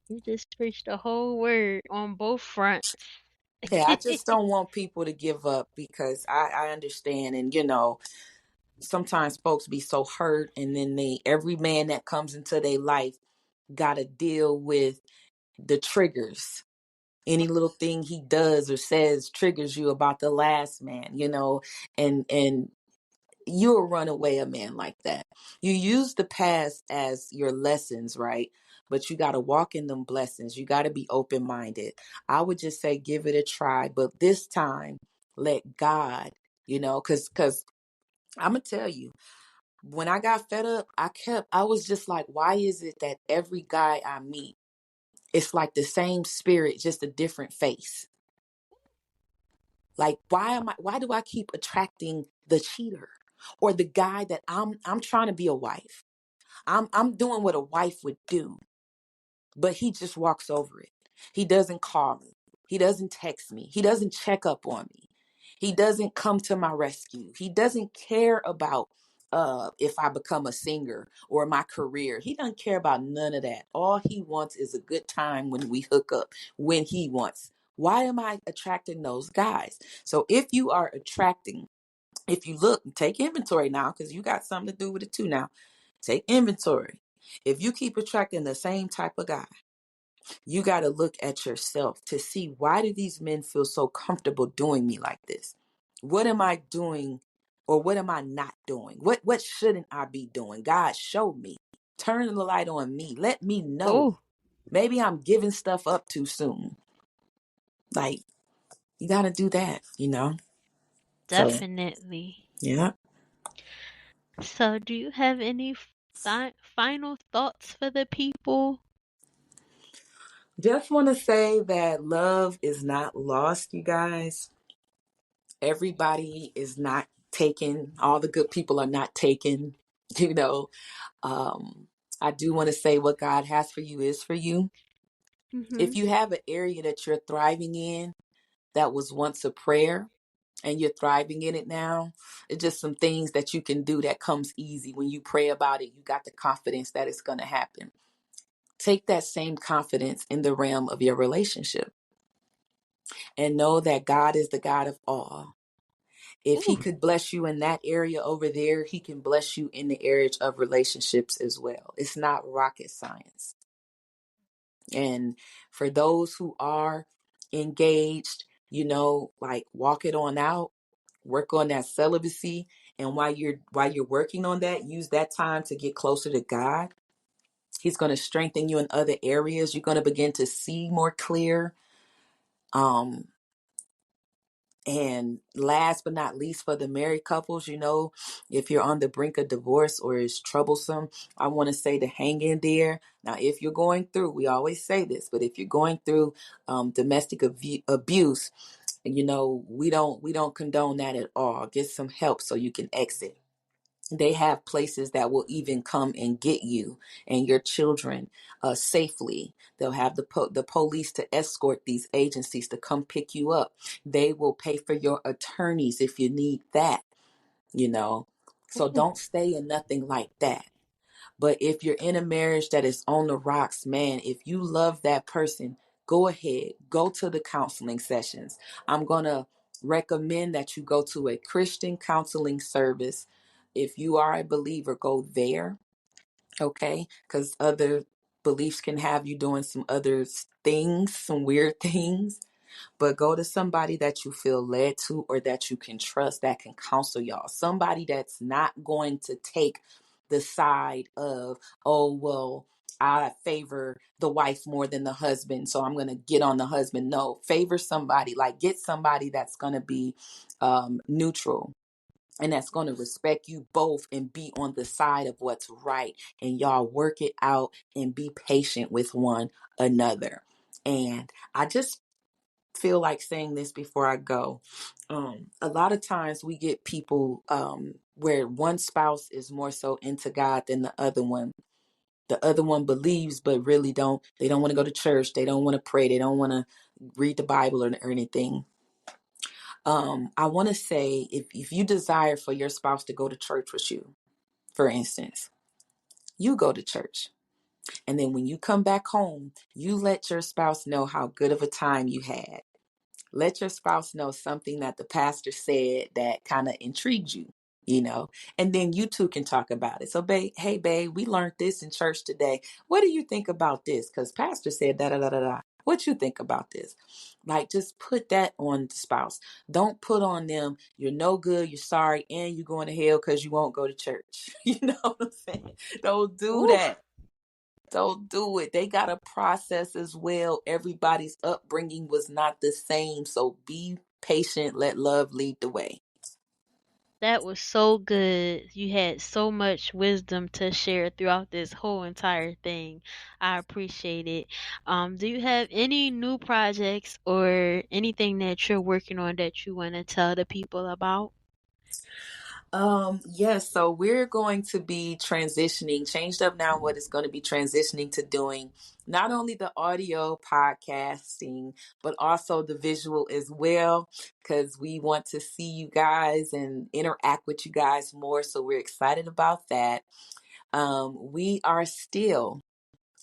you just preached the whole word on both fronts. Yeah, I just don't want people to give up because I understand. And, sometimes folks be so hurt and then every man that comes into their life got to deal with the triggers. Any little thing he does or says triggers you about the last man, and you'll run away a man like that. You use the past as your lessons, right? But you got to walk in them blessings. You got to be open-minded. I would just say give it a try, but this time let God, because I'm going to tell you, when I got fed up, I was just like, why is it that every guy I meet, it's like the same spirit, just a different face? Like, why do I keep attracting the cheater or the guy that I'm trying to be a wife? I'm doing what a wife would do, but he just walks over it. He doesn't call me. He doesn't text me. He doesn't check up on me. He doesn't come to my rescue. He doesn't care about if I become a singer or my career. He doesn't care about none of that. All he wants is a good time when we hook up, when he wants. Why am I attracting those guys? So if you are attracting, if you look, take inventory now, because you got something to do with it too now. Take inventory. If you keep attracting the same type of guy, you got to look at yourself to see, why do these men feel so comfortable doing me like this? What am I doing, or what am I not doing? What shouldn't I be doing? God, show me. Turn the light on me. Let me know. Oh, Maybe I'm giving stuff up too soon. Like, you got to do that. So, definitely. yeah. So, do you have any final thoughts for the people? Just want to say that love is not lost, you guys. Everybody is not taken. All the good people are not taken. You know, um, I do want to say what God has for you is for you. Mm-hmm. If you have an area that you're thriving in that was once a prayer and you're thriving in it now, it's just some things that you can do that comes easy. When you pray about it, you got the confidence that it's going to happen. Take that same confidence in the realm of your relationship and know that God is the God of all. If he Ooh, could bless you in that area over there, he can bless you in the area of relationships as well. It's not rocket science. And for those who are engaged, like, walk it on out, work on that celibacy. And while you're working on that, use that time to get closer to God. He's going to strengthen you in other areas. You're going to begin to see more clear. Um, And last but not least, for the married couples, if you're on the brink of divorce or it's troublesome, I want to say to hang in there. Now, if you're going through, we always say this, but if you're going through domestic abuse, we don't condone that at all. Get some help so you can exit. They have places that will even come and get you and your children safely. They'll have the police to escort these agencies to come pick you up. They will pay for your attorneys if you need that, you know. So ooh, don't stay in nothing like that. But if you're in a marriage that is on the rocks, man, if you love that person, go ahead, go to the counseling sessions. I'm going to recommend that you go to a Christian counseling service. If you are a believer, go there, okay? Because other beliefs can have you doing some other things, some weird things. But go to somebody that you feel led to or that you can trust, that can counsel y'all. Somebody that's not going to take the side of, oh, well, I favor the wife more than the husband, so I'm going to get on the husband. No, favor somebody, like, get somebody that's going to be neutral and that's going to respect you both and be on the side of what's right. And y'all work it out and be patient with one another. And I just feel like saying this before I go. A lot of times we get people where one spouse is more so into God than the other one. The other one believes, but really they don't want to go to church. They don't want to pray. They don't want to read the Bible or anything. I want to say, if you desire for your spouse to go to church with you, for instance, you go to church. And then when you come back home, you let your spouse know how good of a time you had. Let your spouse know something that the pastor said that kind of intrigued you, and then you two can talk about it. So, babe, hey, babe, we learned this in church today. What do you think about this? Because pastor said da da da da da. What you think about this? Like, just put that on the spouse. Don't put on them, you're no good, you're sorry, and you're going to hell because you won't go to church. You know what I'm saying? Don't do ooh. that. Don't do it. They got a process as well. Everybody's upbringing was not the same. So be patient. Let love lead the way. That was so good. You had so much wisdom to share throughout this whole entire thing. I appreciate it. Do you have any new projects or anything that you're working on that you want to tell the people about? Yes, so we're going to be transitioning, Changed Up Now What is going to be transitioning to doing not only the audio podcasting, but also the visual as well, because we want to see you guys and interact with you guys more. So we're excited about that. We are still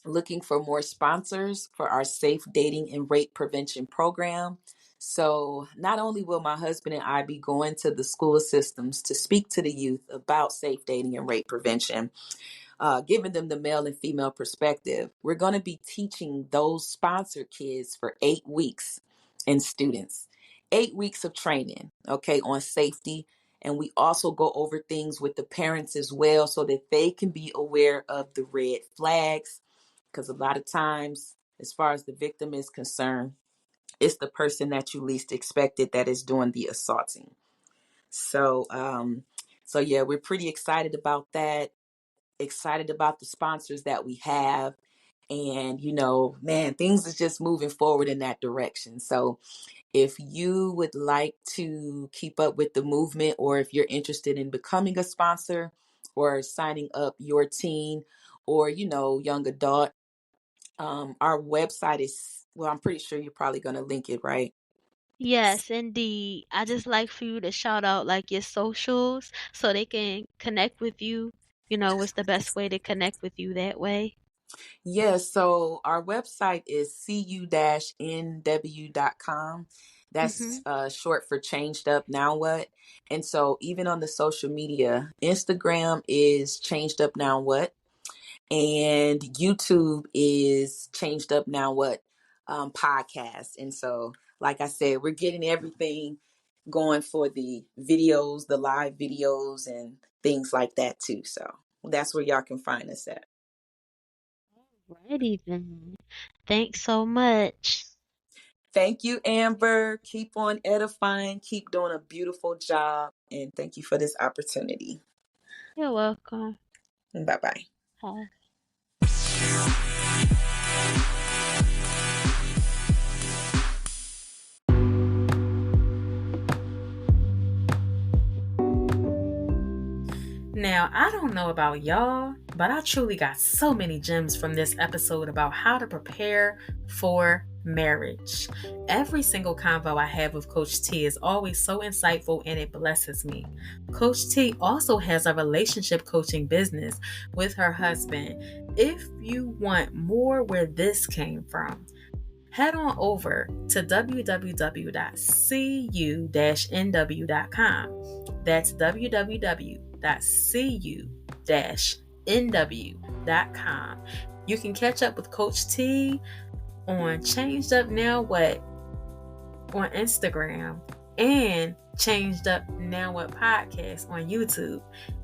looking for more sponsors for our safe dating and rape prevention program. So, not only will my husband and I be going to the school systems to speak to the youth about safe dating and rape prevention, giving them the male and female perspective, we're going to be teaching those sponsored kids for 8 weeks and students, 8 weeks of training, okay, on safety. And we also go over things with the parents as well so that they can be aware of the red flags, because a lot of times, as far as the victim is concerned, it's the person that you least expected that is doing the assaulting. So yeah, we're pretty excited about that. Excited about the sponsors that we have, and man, things is just moving forward in that direction. So if you would like to keep up with the movement, or if you're interested in becoming a sponsor or signing up your teen or young adult, our website is, well, I'm pretty sure you're probably going to link it, right? Yes, indeed. I just like for you to shout out like your socials so they can connect with you. What's the best way to connect with you that way? Yes, so our website is cu-nw.com. Mm-hmm. That's short for Changed Up Now What. And so even on the social media, Instagram is Changed Up Now What, and YouTube is Changed Up Now What podcast. And so, like I said, we're getting everything going for the videos, the live videos, and things like that too. So that's where y'all can find us at. Righty then. Thanks so much. Thank you, Amber. Keep on edifying. Keep doing a beautiful job. And thank you for this opportunity. You're welcome. Bye bye. Bye. Now, I don't know about y'all, but I truly got so many gems from this episode about how to prepare for marriage. Every single convo I have with Coach T is always so insightful and it blesses me. Coach T also has a relationship coaching business with her husband. If you want more where this came from, head on over to www.cu-nw.com. That's www.cu-nw.com. You can catch up with Coach T on Changed Up Now What on Instagram and Changed Up Now What podcast on YouTube.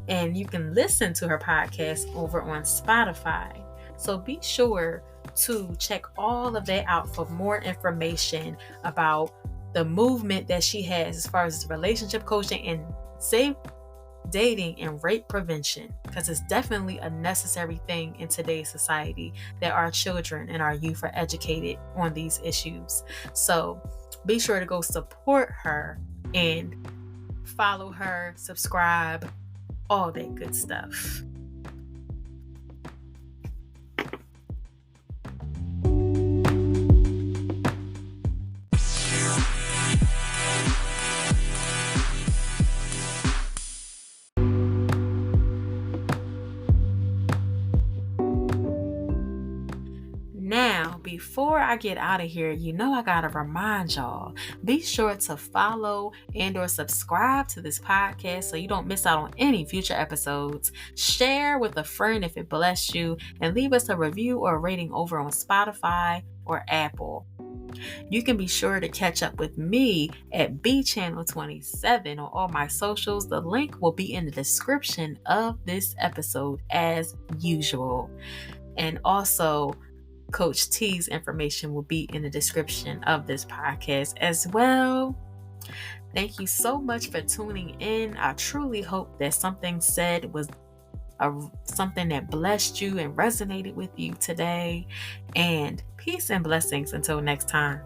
And you can listen to her podcast over on Spotify. So be sure to check all of that out for more information about the movement that she has as far as relationship coaching and safe dating and rape prevention, because it's definitely a necessary thing in today's society that our children and our youth are educated on these issues. So be sure to go support her and follow her, subscribe, all that good stuff. Now, before I get out of here, I gotta remind y'all, be sure to follow and or subscribe to this podcast so you don't miss out on any future episodes. Share with a friend if it blessed you, and leave us a review or a rating over on Spotify or Apple. You can be sure to catch up with me at B Channel 27 on all my socials. The link will be in the description of this episode as usual. And also, Coach T's information will be in the description of this podcast as well. Thank you so much for tuning in. I truly hope that something said was something that blessed you and resonated with you today. And peace and blessings until next time.